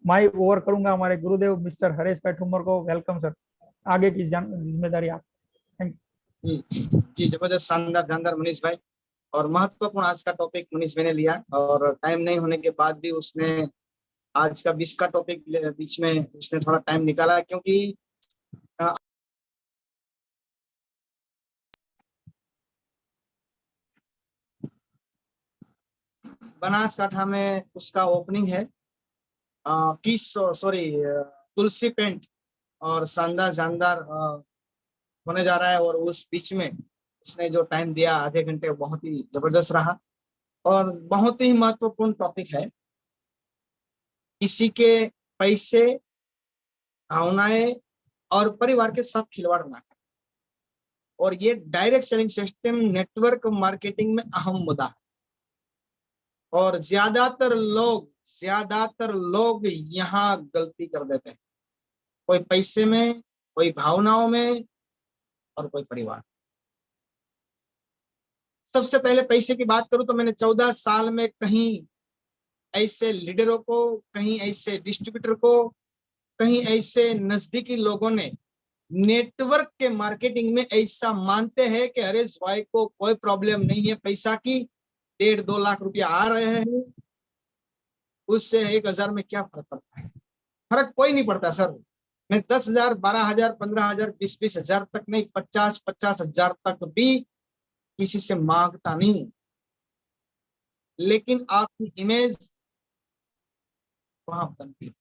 माइक ओवर करूंगा हमारे गुरुदेव मिस्टर हरेश पैठुमर को। वेलकम सर, आगे की जिम्मेदारी आप। थैंक जी जी, जबरदस्त, शानदार जानदार मनीष भाई। और महत्वपूर्ण आज का टॉपिक मनीष भाई ने लिया, और टाइम नहीं होने के बाद भी उसने आज का 20 का टॉपिक बीच में उसने थोड़ा टाइम निकाला, क्योंकि अ, बनासकाठा में उसका ओपनिंग है, किस सॉरी तुलसी पेंट, और शानदार जानदार होने जा रहा है। और उस बीच में उसने जो टाइम दिया आधे घंटे, बहुत ही जबरदस्त रहा, और बहुत ही महत्वपूर्ण टॉपिक है। किसी के पैसे, भावनाएं और परिवार के साथ खिलवाड़ ना करें। और ये direct selling system network marketing में अहम मुद्दा है, और ज्यादातर लोग यहाँ गलती कर देते हैं, कोई पैसे में, कोई भावनाओं में, और कोई परिवार। सबसे पहले पैसे की बात करूं तो मैंने 14 साल में कहीं ऐसे लीडरों को, कहीं ऐसे डिस्ट्रीब्यूटर को, कहीं ऐसे नजदीकी लोगों ने नेटवर्क के मार्केटिंग में ऐसा मानते हैं कि हरेश भाई को कोई प्रॉब्लम नहीं है पैसा की, 1.5-2 लाख रुपया आ रहे हैं, उससे 1,000 में क्या फर्क पड़ता है? फर्क कोई नहीं पड़ता सर। मैं 10,000, 12,000, 15,000, 20,000 तक नहीं, 50,000 तक भी किसी से मांगता नहीं, लेकिन आपकी इमेज वहां बनती है।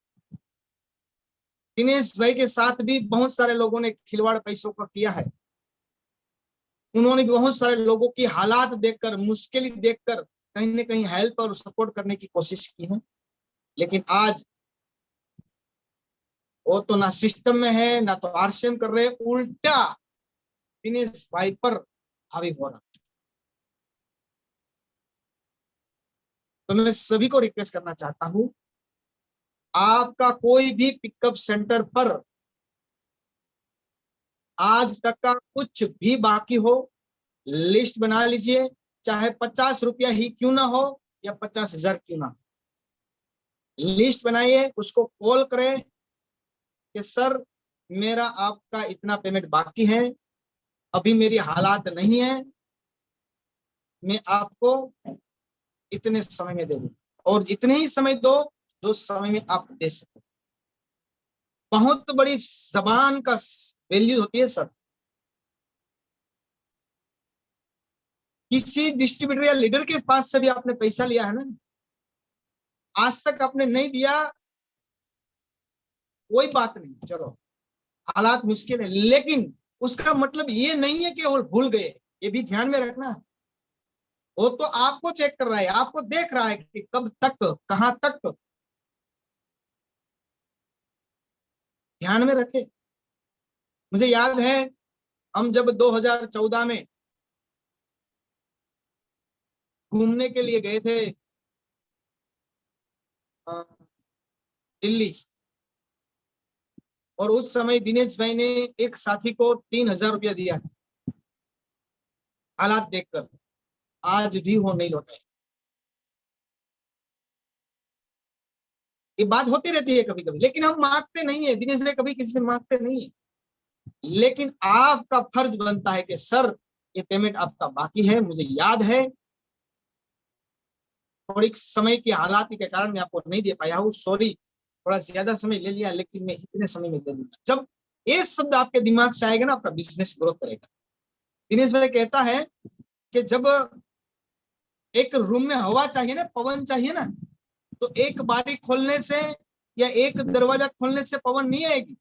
दिनेश भाई के साथ भी बहुत सारे लोगों ने खिलवाड़ पैसों का किया है। उन्होंने भी बहुत सारे लोगों की हालात देखकर, मुश्किल देखकर कहीं ना कहीं हेल्प और सपोर्ट करने की कोशिश की है, लेकिन आज वो तो ना सिस्टम में है, ना तो आरसीएम कर रहे, उल्टा दिनेश भाई पर हावी हो रहा। तो मैं सभी को रिक्वेस्ट करना चाहता हूं, आपका कोई भी पिकअप सेंटर पर आज तक का कुछ भी बाकी हो, लिस्ट बना लीजिए, चाहे 50 रुपया ही क्यों ना हो या 50,000 क्यों ना हो, लिस्ट बनाइए, उसको कॉल करें कि सर मेरा आपका इतना पेमेंट बाकी है, अभी मेरी हालात नहीं है, मैं आपको इतने समय में दे दूं, और इतने ही समय दो जो समय में आप दे सको। बहुत बड़ी जबान का वैल्यू होती है सर। किसी डिस्ट्रीब्यूटर या लीडर के पास से भी आपने पैसा लिया है ना, आज तक आपने नहीं दिया, कोई बात नहीं, चलो हालात मुश्किल है, लेकिन उसका मतलब ये नहीं है कि वो भूल गए, ये भी ध्यान में रखना। वो तो आपको चेक कर रहा है, आपको देख रहा है कि कब तक, कहां तक, ध्यान में रखे। मुझे याद है, हम जब 2014 में घूमने के लिए गए थे दिल्ली, और उस समय दिनेश भाई ने एक साथी को 3,000 रुपया दिया था, हालात देखकर। आज भी वो नहीं लौटा है। ये बात होती रहती है कभी कभी, लेकिन हम मांगते नहीं है, दिनेश भाई कभी किसी से मांगते नहीं है, लेकिन आपका फर्ज बनता है कि सर ये पेमेंट आपका बाकी है, मुझे याद है, थोड़ी समय की हालात के कारण मैं आपको नहीं दे पाया हूँ, सॉरी, थोड़ा ज्यादा समय ले लिया, लेकिन मैं इतने समय में दे दूंगा। जब ये शब्द आपके दिमाग से आएगा ना, आपका बिजनेस ग्रोथ करेगा। दिनेश भाई कहता है कि जब एक रूम में हवा चाहिए ना, पवन चाहिए ना, तो एक बारी खोलने से या एक दरवाजा खोलने से पवन नहीं आएगी,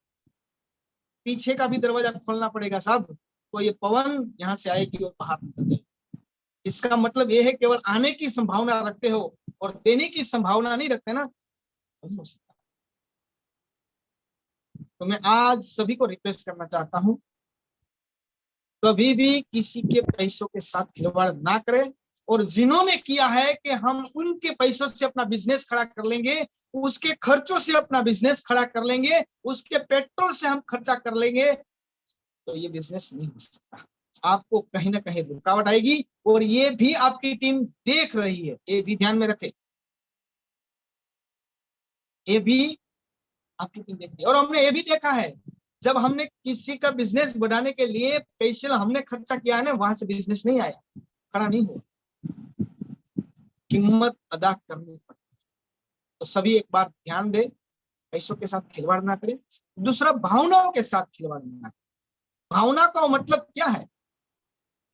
पीछे का भी दरवाजा खोलना पड़ेगा साहब, तो ये पवन यहाँ से आएगी और बाहर निकल जाएगी। इसका मतलब ये है केवल आने की संभावना रखते हो और देने की संभावना नहीं रखते ना, नहीं हो सकता। तो मैं आज सभी को रिक्वेस्ट करना चाहता हूं, कभी भी किसी के पैसों के साथ खिलवाड़ ना करें, और जिन्होंने किया है कि हम उनके पैसों से अपना बिजनेस खड़ा कर लेंगे, उसके खर्चों से अपना बिजनेस खड़ा कर लेंगे, उसके पेट्रोल से हम खर्चा कर लेंगे, तो ये बिजनेस नहीं हो सकता। आपको कहीं ना कहीं रुकावट आएगी, और ये भी आपकी टीम देख रही है, ये भी ध्यान में रखे। ये भी आपकी टीम देखती है। और हमने ये भी देखा है, जब हमने किसी का बिजनेस बढ़ाने के लिए पैसे हमने खर्चा किया है ना, वहां से बिजनेस नहीं आया, खड़ा नहीं हुआ, कीमत अदा करनी पड़ती। तो सभी एक बार ध्यान दे, पैसों के साथ खिलवाड़ ना करें। दूसरा, भावनाओं के साथ खिलवाड़ ना करें। भावना का मतलब क्या है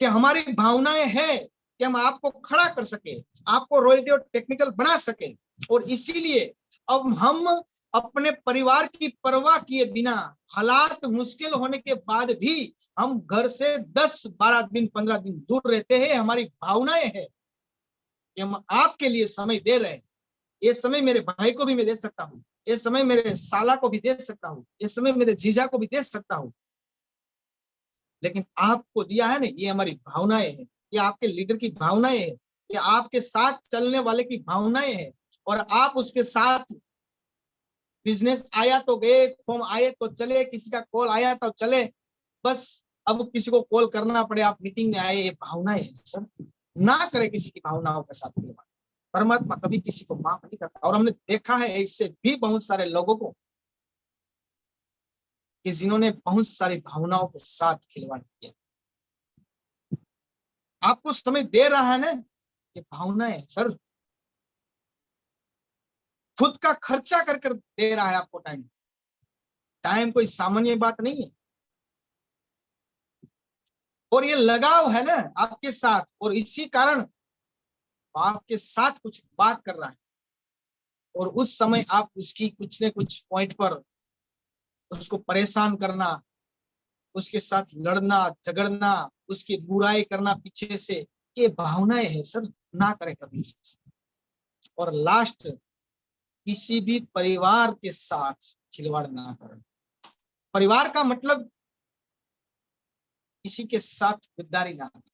कि हमारी भावनाएं है कि हम आपको खड़ा कर सके, आपको रॉयल्टी और टेक्निकल बना सके। और इसीलिए अब हम अपने परिवार की परवाह किए बिना, हालात मुश्किल होने के बाद भी हम घर से 10-12 दिन 15 दिन दूर रहते हैं। हमारी भावनाएं है कि हम आपके लिए समय दे रहे हैं। ये समय मेरे भाई को भी मैं दे सकता हूँ, ये समय मेरे साला को भी दे सकता हूँ, ये समय मेरे जीजा को भी दे सकता हूँ, लेकिन आपको दिया है ना, ये हमारी भावनाएं हैं, ये आपके लीडर की भावनाएं हैं, ये आपके साथ चलने वाले की भावनाएं हैं। और आप उसके साथ, बिजनेस आया तो गए, फॉर्म आए तो चले, किसी का कॉल आया तो चले, बस अब किसी को कॉल करना पड़े, आप मीटिंग में आए, ये भावनाएं हैं सर। ना करे किसी की भावनाओं के साथ खिलवाड़। परमात्मा कभी किसी को माफ नहीं करता। और हमने देखा है इससे भी बहुत सारे लोगों को कि जिन्होंने बहुत सारी भावनाओं के साथ खिलवाड़ किया। आपको समय दे रहा है ना, ये भावना है सर। खुद का खर्चा कर कर दे रहा है आपको टाइम। टाइम कोई सामान्य बात नहीं है। और ये लगाव है ना आपके साथ, और इसी कारण आपके साथ कुछ बात कर रहा है, और उस समय आप उसकी कुछ न कुछ पॉइंट पर उसको परेशान करना, उसके साथ लड़ना झगड़ना, उसकी बुराई करना पीछे से, ये भावनाएं है सर। ना करें कभी उसके साथ। और लास्ट, किसी भी परिवार के साथ खिलवाड़ ना करें। परिवार का मतलब किसी के साथ गद्दारी ना करें।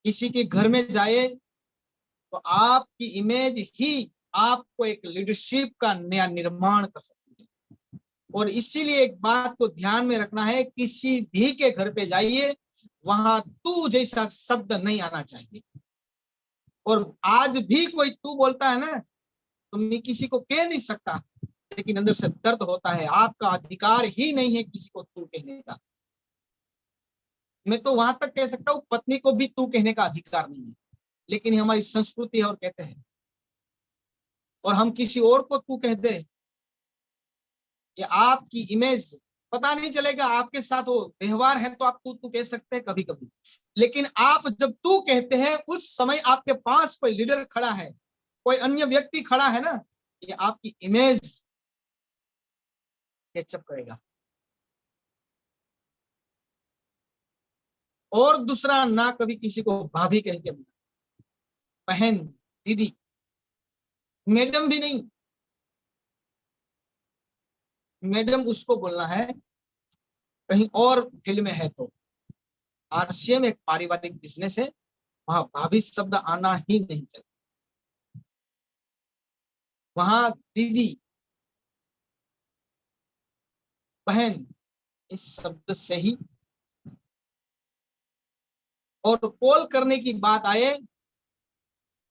किसी के घर में जाए तो आपकी इमेज ही आपको एक लीडरशिप का नया निर्माण कर सकती है। और इसीलिए एक बात को ध्यान में रखना है, किसी भी के घर पे जाइए, वहां तू जैसा शब्द नहीं आना चाहिए। और आज भी कोई तू बोलता है ना, तो मैं किसी को कह नहीं सकता, लेकिन अंदर से दर्द होता है। आपका अधिकार ही नहीं है किसी को तू कहने का। मैं तो वहां तक कह सकता हूँ, पत्नी को भी तू कहने का अधिकार नहीं है, लेकिन हमारी संस्कृति है और कहते हैं। और हम किसी और को तू कह दे, कि आपकी इमेज, पता नहीं चलेगा आपके साथ वो व्यवहार है तो आप तू कह सकते हैं कभी कभी, लेकिन आप जब तू कहते हैं उस समय आपके पास कोई लीडर खड़ा है, कोई अन्य व्यक्ति खड़ा है ना, ये आपकी इमेज कैचअप करेगा। और दूसरा, ना कभी किसी को भाभी कह के, बहन, दीदी, मैडम भी नहीं। मैडम उसको बोलना है कहीं और फील्ड में है तो। आरसीएम एक पारिवारिक बिजनेस है, वहां भाभी शब्द आना ही नहीं चाहिए। वहां दीदी, बहन, इस शब्द से ही। और कॉल करने की बात आए,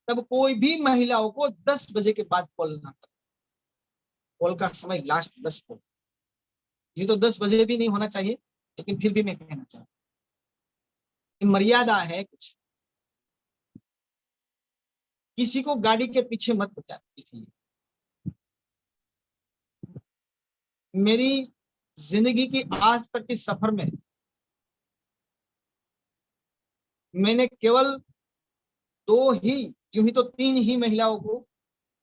तब कोई भी महिलाओं को 10 बजे के बाद कॉल ना करें। कॉल का समय लास्ट 10 को, ये तो 10 बजे भी नहीं होना चाहिए, लेकिन फिर भी मैं कहना चाहता हूँ, मर्यादा है कुछ। किसी को गाड़ी के पीछे मत बैठाइए। मेरी जिंदगी की आज तक के सफर में मैंने केवल 2 ही, यूं ही तो 3 ही महिलाओं को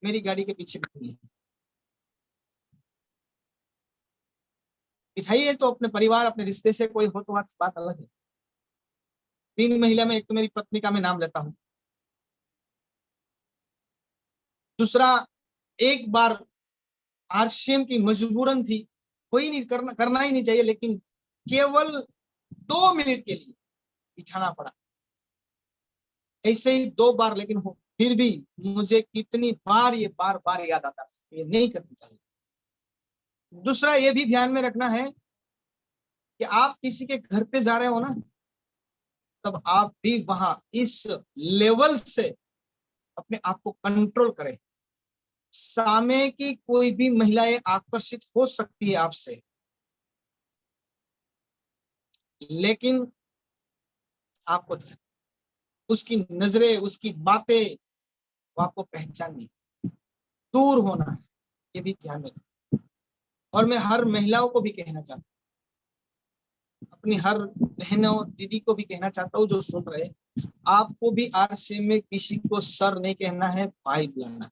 मेरी गाड़ी के पीछे बिठाई है। बिठाइए तो अपने परिवार, अपने रिश्ते से कोई हो तो बात अलग है। 3 महिला में, एक तो मेरी पत्नी का मैं नाम लेता हूँ। दूसरा, एक बार आरसीएम की मजबूरन थी, कोई नहीं, करना ही नहीं चाहिए, लेकिन केवल 2 मिनट के लिए बिठाना पड़ा। ऐसे ही 2 बार, लेकिन हो फिर भी मुझे कितनी बार ये बार बार याद आता है, ये नहीं करनी चाहिए। दूसरा, ये भी ध्यान में रखना है कि आप किसी के घर पे जा रहे हो ना, तब आप भी वहां इस लेवल से अपने आप को कंट्रोल करें सामने की कोई भी महिलाएं आकर्षित हो सकती है आपसे, लेकिन आपको उसकी नजरें, उसकी बातें, वो आपको पहचाननी, दूर होना है, ये भी ध्यान में। और मैं हर महिलाओं को भी कहना चाहता हूँ, अपनी हर बहनों दीदी को भी कहना चाहता हूँ जो सुन रहे, आपको भी आरसी में किसी को सर नहीं कहना है, भाई बुलाना है।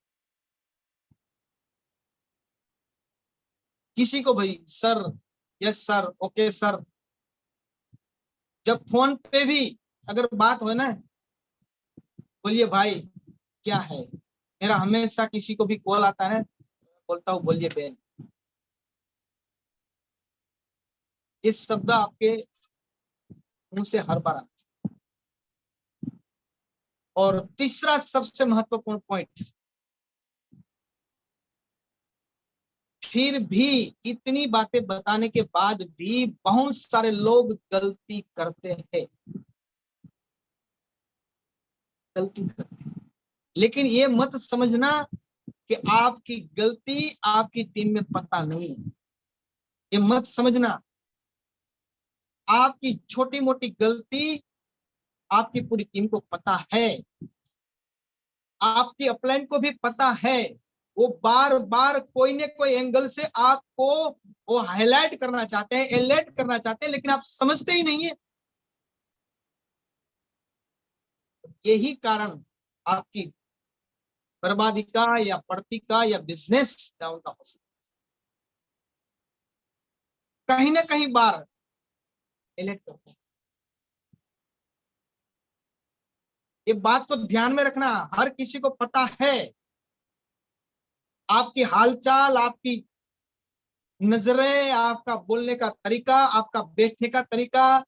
किसी को भाई sir, yes sir, okay sir. जब फोन पे भी अगर बात हो ना, बोलिए भाई क्या है। मेरा हमेशा किसी को भी कॉल आता है ना, बोलता हूँ बोलिए बहन। इस शब्द आपके मुंह से हर बार आता है। और तीसरा सबसे महत्वपूर्ण पॉइंट, फिर भी इतनी बातें बताने के बाद भी बहुत सारे लोग गलती करते हैं, गलती करते हैं। लेकिन ये मत समझना कि आपकी गलती आपकी टीम में पता नहीं है। ये मत समझना आपकी छोटी मोटी गलती आपकी पूरी टीम को पता है, आपकी अपलाइन को भी पता है। वो बार बार कोई न कोई एंगल से आपको वो हाईलाइट करना चाहते हैं, एलाइट करना चाहते हैं, लेकिन आप समझते ही नहीं है। यही कारण आपकी बर्बादी का या बढ़ती का या बिजनेस डाउन का हो सकता है। कहीं ना कहीं बार एलाइट करते हैं। ये बात को ध्यान में रखना, हर किसी को पता है आपकी हालचाल, आपकी नजरें, आपका बोलने का तरीका, आपका बैठने का तरीका,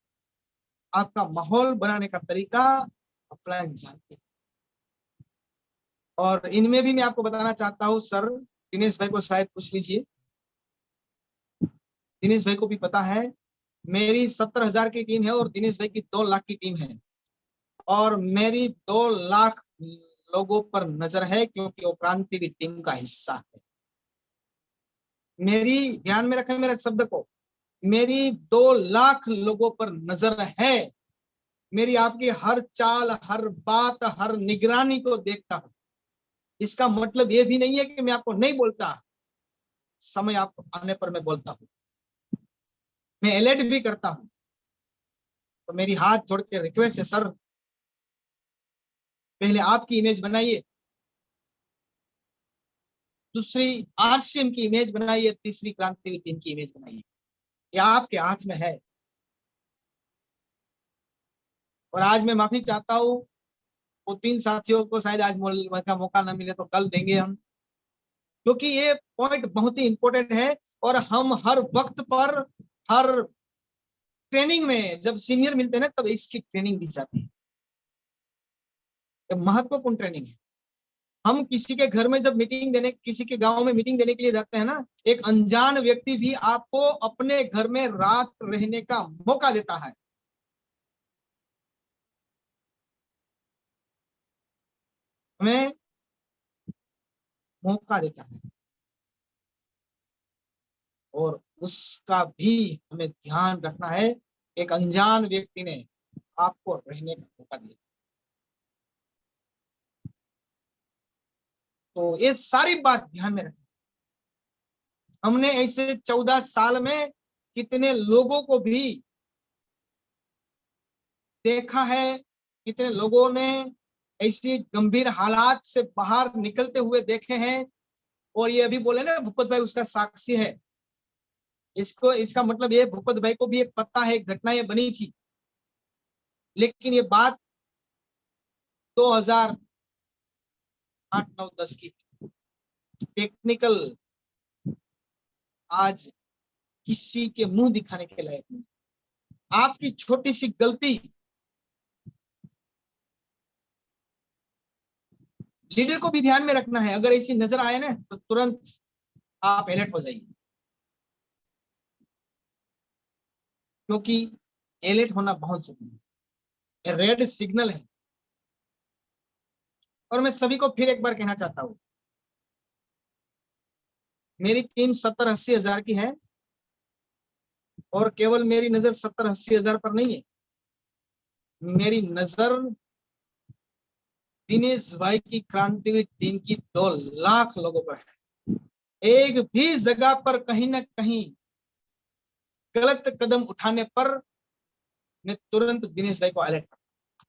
आपका माहौल बनाने का तरीका अपलाइन जानते हैं। और इनमें भी मैं आपको बताना चाहता हूँ सर, दिनेश भाई को शायद पूछ लीजिए, दिनेश भाई को भी पता है मेरी 70,000 की टीम है और दिनेश भाई की 2 लाख की टीम है। और मेरी 2 लाख लोगों पर नजर है, क्योंकि वो क्रांति भी टीम का हिस्सा है। मेरी, ध्यान में रखें मेरे शब्द को, मेरी 2 लाख लोगों पर नजर है। मेरी आपकी हर चाल, हर बात, हर निगरानी को देखता हूं। इसका मतलब ये भी नहीं है कि मैं आपको नहीं बोलता, समय आपको आने पर मैं बोलता हूं, मैं अलर्ट भी करता हूं। तो मेरी हाथ जोड़ के रिक्वेस्ट है सर, पहले आपकी इमेज बनाइए, दूसरी आरसीएम की इमेज बनाइए, तीसरी क्रांति टीम की इमेज बनाइए। यह आपके हाथ में है। और आज मैं माफी चाहता हूं, वो 3 साथियों को शायद आज का मौका ना मिले तो कल देंगे हम, क्योंकि ये पॉइंट बहुत ही इंपॉर्टेंट है। और हम हर वक्त पर, हर ट्रेनिंग में जब सीनियर मिलते हैं ना, तब इसकी ट्रेनिंग दी जाती है। महत्वपूर्ण ट्रेनिंग है। हम किसी के घर में जब मीटिंग देने, किसी के गांव में मीटिंग देने के लिए जाते हैं ना, एक अनजान व्यक्ति भी आपको अपने घर में रात रहने का मौका देता है। हमें मौका देता है, और उसका भी हमें ध्यान रखना है। एक अनजान व्यक्ति ने आपको रहने का मौका दिया। तो ये सारी बात ध्यान में रखना। हमने ऐसे 14 साल में कितने लोगों को भी देखा है, कितने लोगों ने ऐसी गंभीर हालात से बाहर निकलते हुए देखे हैं। और ये अभी बोले ना भूपत भाई उसका साक्षी है, इसको, इसका मतलब ये भूपत भाई को भी एक पता है, एक घटना ये बनी थी। लेकिन ये बात 2008-9-10 की टेक्निकल, आज किसी के मुंह दिखाने के लायक नहीं। आपकी छोटी सी गलती लीडर को भी ध्यान में रखना है। अगर ऐसी नजर आए ना तो तुरंत आप अलर्ट हो जाइए, क्योंकि अलर्ट होना बहुत जरूरी है। रेड सिग्नल है। और मैं सभी को फिर एक बार कहना चाहता हूं, मेरी टीम 70-80 हजार की है और केवल मेरी नजर 70-80 हजार पर नहीं है, मेरी नजर दिनेश भाई की क्रांतिवीर टीम की 2 लाख लोगों पर है। एक भी जगह पर कहीं ना कहीं गलत कदम उठाने पर मैं तुरंत दिनेश भाई को अलर्ट करता हूं।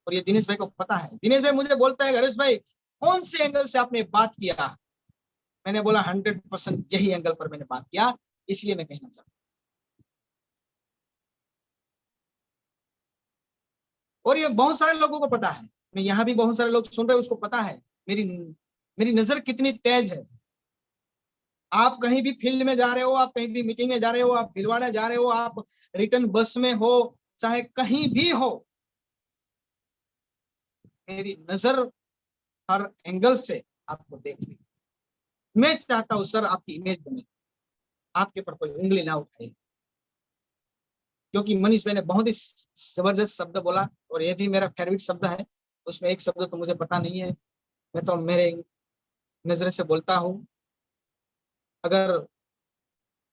और ये दिनेश भाई को पता है। दिनेश भाई मुझे बोलता है, हरीश भाई कौन से एंगल से आपने बात किया? मैंने बोला 100% यही एंगल पर मैंने बात किया, इसलिए मैं कहना चाहता हूं। और ये बहुत सारे लोगों को पता है, मैं यहाँ भी बहुत सारे लोग सुन रहे हैं, उसको पता है मेरी मेरी नजर कितनी तेज है। आप कहीं भी फील्ड में जा रहे हो, आप कहीं भी मीटिंग में जा रहे हो, आप भिलवाड़े जा रहे हो, आप रिटर्न बस में हो, चाहे कहीं भी हो, मेरी नजर हर एंगल से आपको देख रही। मैं चाहता हूं सर आपकी इमेज बने, आपके पर कोई उंगली ना उठाए। क्योंकि मनीष भाई ने बहुत ही जबरदस्त शब्द बोला और ये भी मेरा फेवरेट शब्द है। उसमें एक शब्द तो मुझे पता नहीं है, मैं तो मेरे नजर से बोलता हूं, अगर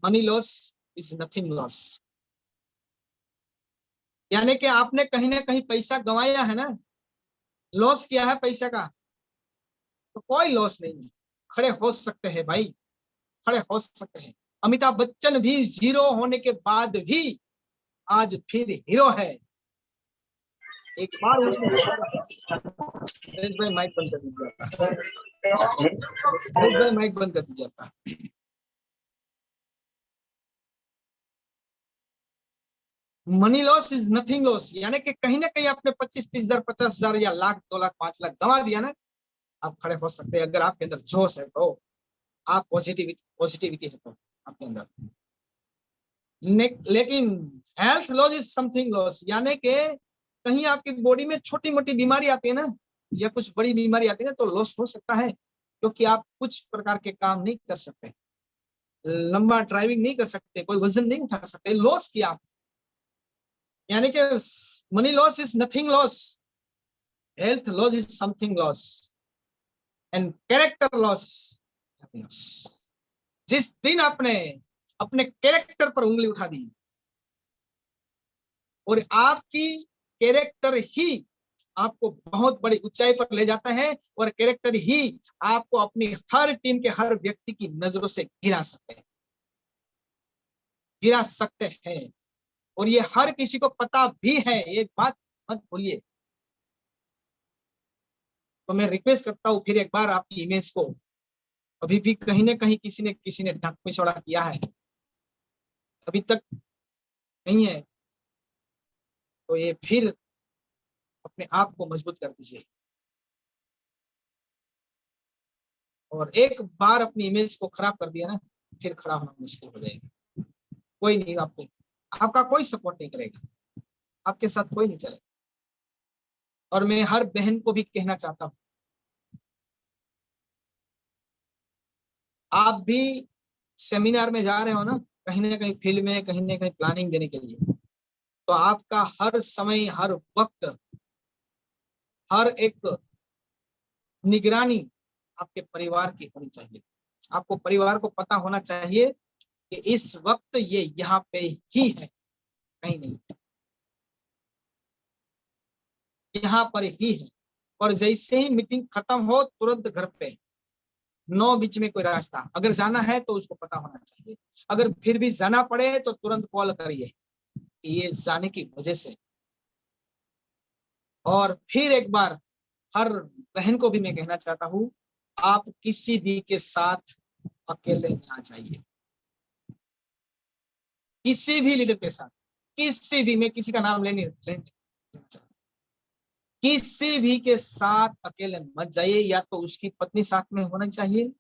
money loss is nothing loss, यानी कि आपने कहीं ना कहीं पैसा गंवाया है ना, लॉस किया है पैसा का, तो कोई लॉस नहीं है, खड़े हो सकते हैं भाई, खड़े हो सकते हैं। अमिताभ बच्चन भी जीरो होने के बाद भी आज फिर हीरो है। एक बार उसने भाई माइक बंद कर दीजिए, माइक बंद कर दीजिए आपका। Money loss is nothing loss, यानी कि कहीं ना कहीं आपने 25-30 हजार, 50 हजार या लाख, 2 लाख, 5 लाख गंवा दिया ना, आप खड़े हो सकते हैं। अगर आपके अंदर जोश है तो, आप पॉजिटिविटी है तो आपके अंदर। लेकिन health loss is something loss, यानी कि कहीं आपकी बॉडी में छोटी मोटी बीमारी आती है ना, या कुछ बड़ी बीमारी आती है ना, तो लॉस हो सकता है, क्योंकि आप कुछ प्रकार के काम नहीं कर सकते, लंबा ड्राइविंग नहीं कर सकते, कोई वजन नहीं उठा सकते, लॉस किया आप। यानी कि money loss is nothing loss, health loss is something loss, and character loss. जिस दिन आपने अपने कैरेक्टर पर उंगली उठा दी, और आपकी कैरेक्टर ही आपको बहुत बड़ी ऊंचाई पर ले जाता है, और कैरेक्टर ही आपको अपनी हर टीम के हर व्यक्ति की नजरों से गिरा सकते हैं। और ये हर किसी को पता भी है, ये बात मत भूलिए। तो मैं रिक्वेस्ट करता हूं फिर एक बार, आपकी इमेज को अभी भी कहीं ना कहीं किसी ने ढक पिछोड़ा किया है, अभी तक नहीं है, तो ये फिर अपने आप को मजबूत कर दीजिए। और एक बार अपनी इमेज को खराब कर दिया ना, फिर खड़ा होना मुश्किल हो जाएगा। कोई नहीं, आपका कोई सपोर्ट नहीं करेगा, आपके साथ कोई नहीं चलेगा। और मैं हर बहन को भी कहना चाहता हूं, आप भी सेमिनार में जा रहे हो ना, कहीं ना कहीं फील्ड में, कहीं ना कहीं प्लानिंग देने के लिए, तो आपका हर समय, हर वक्त, हर एक निगरानी आपके परिवार की होनी चाहिए। आपको परिवार को पता होना चाहिए कि इस वक्त ये यहाँ पे ही है, कहीं नहीं, यहाँ पर ही है। और जैसे ही मीटिंग खत्म हो, तुरंत घर पे, 9 बीच में कोई रास्ता, अगर जाना है तो उसको पता होना चाहिए। अगर फिर भी जाना पड़े तो तुरंत कॉल करिए कि ये जाने की वजह से। और फिर एक बार हर बहन को भी मैं कहना चाहता हूं, आप किसी भी के साथ अकेले ना जाइए, किसी भी लीडर के साथ, किसी भी, मैं किसी का नाम लेने किसी भी के साथ अकेले मत जाइए। या तो उसकी पत्नी साथ में होना चाहिए,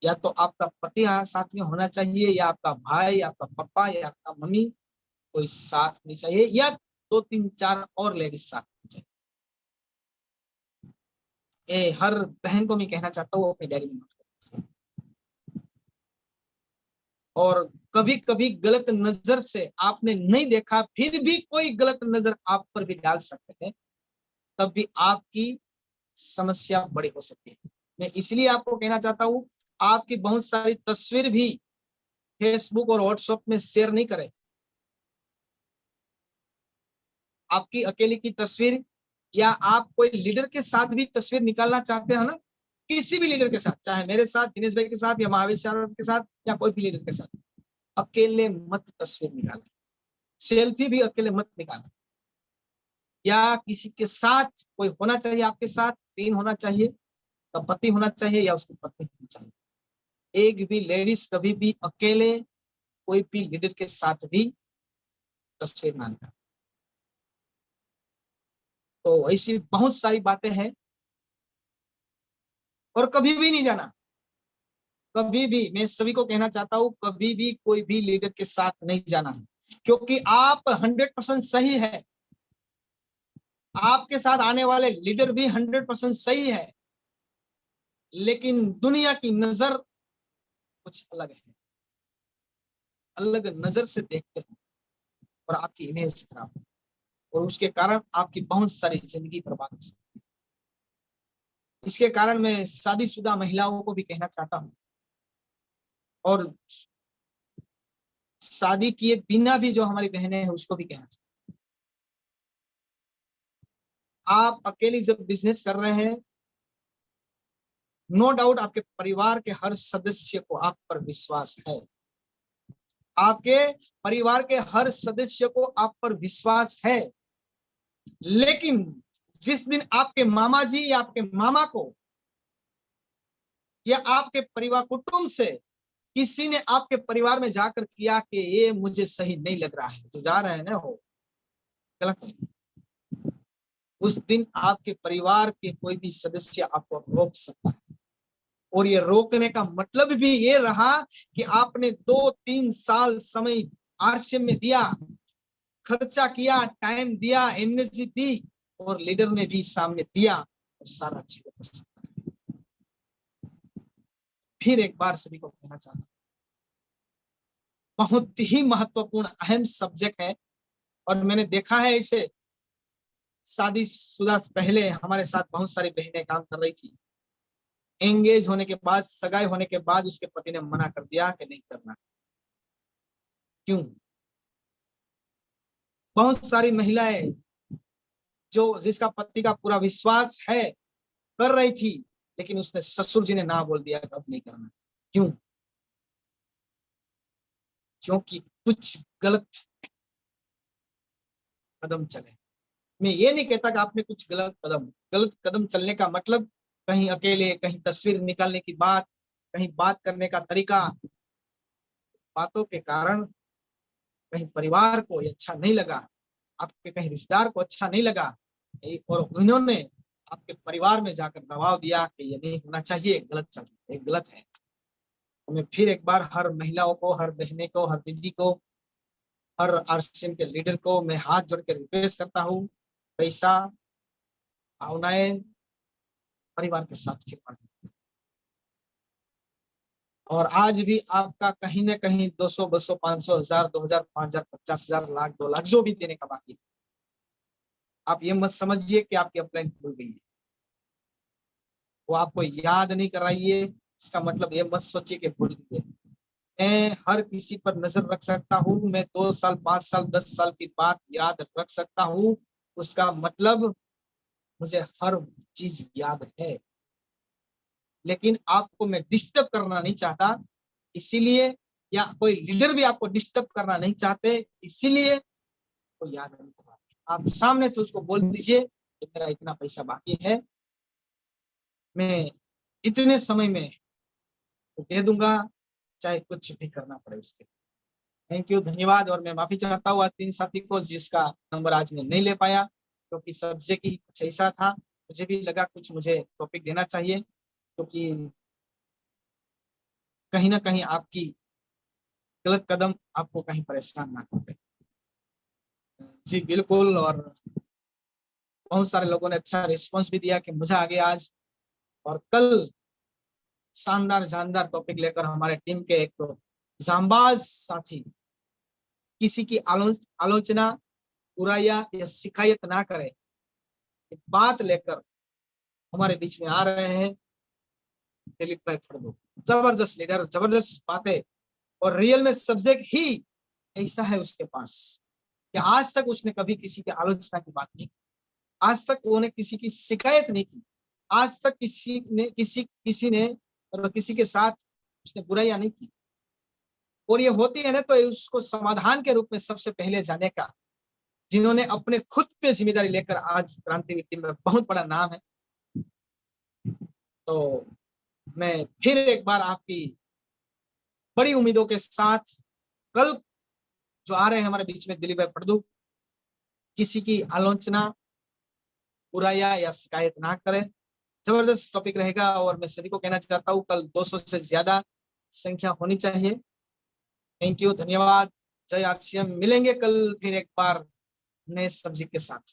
या तो आपका पति साथ में होना चाहिए, या आपका भाई, आपका पापा, या आपका मम्मी, कोई साथ नहीं चाहिए, या 2-3-4 और लेडीज साथ में चाहिए। हर बहन को मैं कहना चाहता हूँ, अपनी डायरी में नोट करें। और कभी कभी गलत नजर से आपने नहीं देखा, फिर भी कोई गलत नजर आप पर भी डाल सकते हैं, तब भी आपकी समस्या बड़ी हो सकती है। मैं इसलिए आपको कहना चाहता हूं, आपकी बहुत सारी तस्वीर भी फेसबुक और व्हाट्सएप में शेयर नहीं करें। आपकी अकेले की तस्वीर, या आप कोई लीडर के साथ भी तस्वीर निकालना चाहते हैं ना, किसी भी लीडर के साथ, चाहे मेरे साथ, दिनेश भाई के साथ, या महावीर यादव के साथ, या कोई भी लीडर के साथ, अकेले मत तस्वीर निकालें। सेल्फी भी अकेले मत निकालें। या किसी के साथ कोई होना चाहिए, आपके साथ 3 होना चाहिए, तो पति होना चाहिए या उसकी पत्नी होनी चाहिए। एक भी लेडीज कभी भी अकेले कोई भी लीडर के साथ भी तस्वीर ना निकाले। तो ऐसी बहुत सारी बातें हैं। और कभी भी नहीं जाना, कभी भी, मैं सभी को कहना चाहता हूं, कभी भी कोई भी लीडर के साथ नहीं जाना है, क्योंकि आप 100% सही है। आपके साथ आने वाले लीडर भी 100% सही है, लेकिन दुनिया की नजर कुछ अलग है, अलग नजर से देखते हैं और आपकी इमेज खराब है, और उसके कारण आपकी बहुत सारी जिंदगी बर्बाद हो सकती है। इसके कारण मैं शादीशुदा महिलाओं को भी कहना चाहता हूँ, और शादी किए बिना भी जो हमारी बहनें हैं उसको भी कहना चाहता हूँ, आप अकेली जब बिजनेस कर रहे हैं, नो डाउट आपके परिवार के हर सदस्य को आप पर विश्वास है, आपके परिवार के हर सदस्य को आप पर विश्वास है, लेकिन जिस दिन आपके मामा जी या आपके मामा को या आपके परिवार कुटुंब से किसी ने आपके परिवार में जाकर किया कि ये मुझे सही नहीं लग रहा है, जो जा रहे हैं ना वो गलत है, उस दिन आपके परिवार के कोई भी सदस्य आपको रोक सकता है। और ये रोकने का मतलब भी ये रहा कि आपने 2-3 साल समय आरसीएम में दिया, खर्चा किया, टाइम दिया, एनर्जी दी, और लीडर ने भी सामने दिया, और सारा चीज हो सकता है। फिर एक बार सभी को कहना चाहता हूं, बहुत ही महत्वपूर्ण अहम सब्जेक्ट है, और मैंने देखा है इसे शादीशुदा पहले हमारे साथ बहुत सारी बहनें काम कर रही थी, एंगेज होने के बाद, सगाई होने के बाद उसके पति ने मना कर दिया कि नहीं करना। क्यों? बहुत सारी महिलाएं जो जिसका पति का पूरा विश्वास है कर रही थी, लेकिन उसने ससुर जी ने ना बोल दिया कि अब नहीं करना। क्यों? क्योंकि कुछ गलत कदम चले। मैं ये नहीं कहता कि आपने कुछ गलत कदम चलने का मतलब कहीं अकेले, कहीं तस्वीर निकालने की बात, कहीं बात करने का तरीका, बातों के कारण कहीं परिवार को ये अच्छा नहीं लगा, आपके कहीं रिश्तेदार को अच्छा नहीं लगा, और उन्होंने आपके परिवार में जाकर दबाव दिया कि ये नहीं होना चाहिए, गलत चल रहा है, गलत है। तो मैं फिर एक बार हर महिलाओं को, हर बहने को, हर दीदी को, हर आरसीएम के लीडर को मैं हाथ जोड़ के रिक्वेस्ट करता हूँ, पैसा, भावनाएं परिवार के साथ खिलवाड़। और आज भी आपका कहीं ना कहीं 200, 200, 500, 1000, 2000, 5000, 50,000, लाख, 2 लाख जो भी देने का बाकी है, आप ये मत समझिए कि आपकी अपलाइन भूल गई है, वो आपको याद नहीं कराइए, इसका मतलब ये मत सोचिए कि भूल गई। मैं हर किसी पर नजर रख सकता हूँ, मैं 2 साल, 5 साल, 10 साल की बात याद रख सकता हूँ, उसका मतलब मुझे हर चीज याद है, लेकिन आपको मैं डिस्टर्ब करना नहीं चाहता, इसीलिए, या कोई लीडर भी आपको डिस्टर्ब करना नहीं चाहते, इसीलिए वो याद नहीं करवा। आप सामने से उसको बोल दीजिए कि मेरा इतना पैसा बाकी है, मैं इतने समय में दे दूंगा, चाहे कुछ भी करना पड़े उसके। थैंक यू, धन्यवाद। और मैं माफी चाहता हूँ आज 3 साथी को जिसका नंबर आज मैं नहीं ले पाया, क्योंकि सब्जेक्ट ही कुछ ऐसा था, मुझे भी लगा कुछ मुझे टॉपिक देना चाहिए, क्योंकि कहीं ना कहीं आपकी गलत कदम आपको कहीं परेशान ना करे। जी बिल्कुल, और बहुत सारे लोगों ने अच्छा रिस्पांस भी दिया कि मजा आ गया आज, और कल शानदार जानदार टॉपिक लेकर हमारे टीम के एक तो जांबाज साथी किसी की आलोचना, बुराइयां या शिकायत ना करे, बात लेकर हमारे बीच में आ रहे हैं, दिलीप भाई फड़दो। जबरदस्त लीडर, जबरदस्त बातें, और रियल में सब्जेक्ट ही ऐसा है उसके पास कि आज तक उसने कभी किसी की आलोचना की बात नहीं की, आज तक उन्होंने किसी की शिकायत नहीं की, आज तक किसी ने और किसी के साथ उसने बुराइयां नहीं की। और ये होती है ना तो उसको समाधान के रूप में सबसे पहले जाने का, जिन्होंने अपने खुद पे जिम्मेदारी लेकर आज क्रांतिवीर टीम में बहुत बड़ा नाम है। तो मैं फिर एक बार आपकी बड़ी उम्मीदों के साथ कल जो आ रहे हैं हमारे बीच में दिलीप भाई पड़दू, किसी की आलोचना, बुराइयां या शिकायत ना करें। जबरदस्त टॉपिक रहेगा और मैं सभी को कहना चाहता हूँ कल 200 से ज्यादा संख्या होनी चाहिए। थैंक यू, धन्यवाद, जय आरसीएम। मिलेंगे कल फिर एक बार नए सब्जेक्ट के साथ।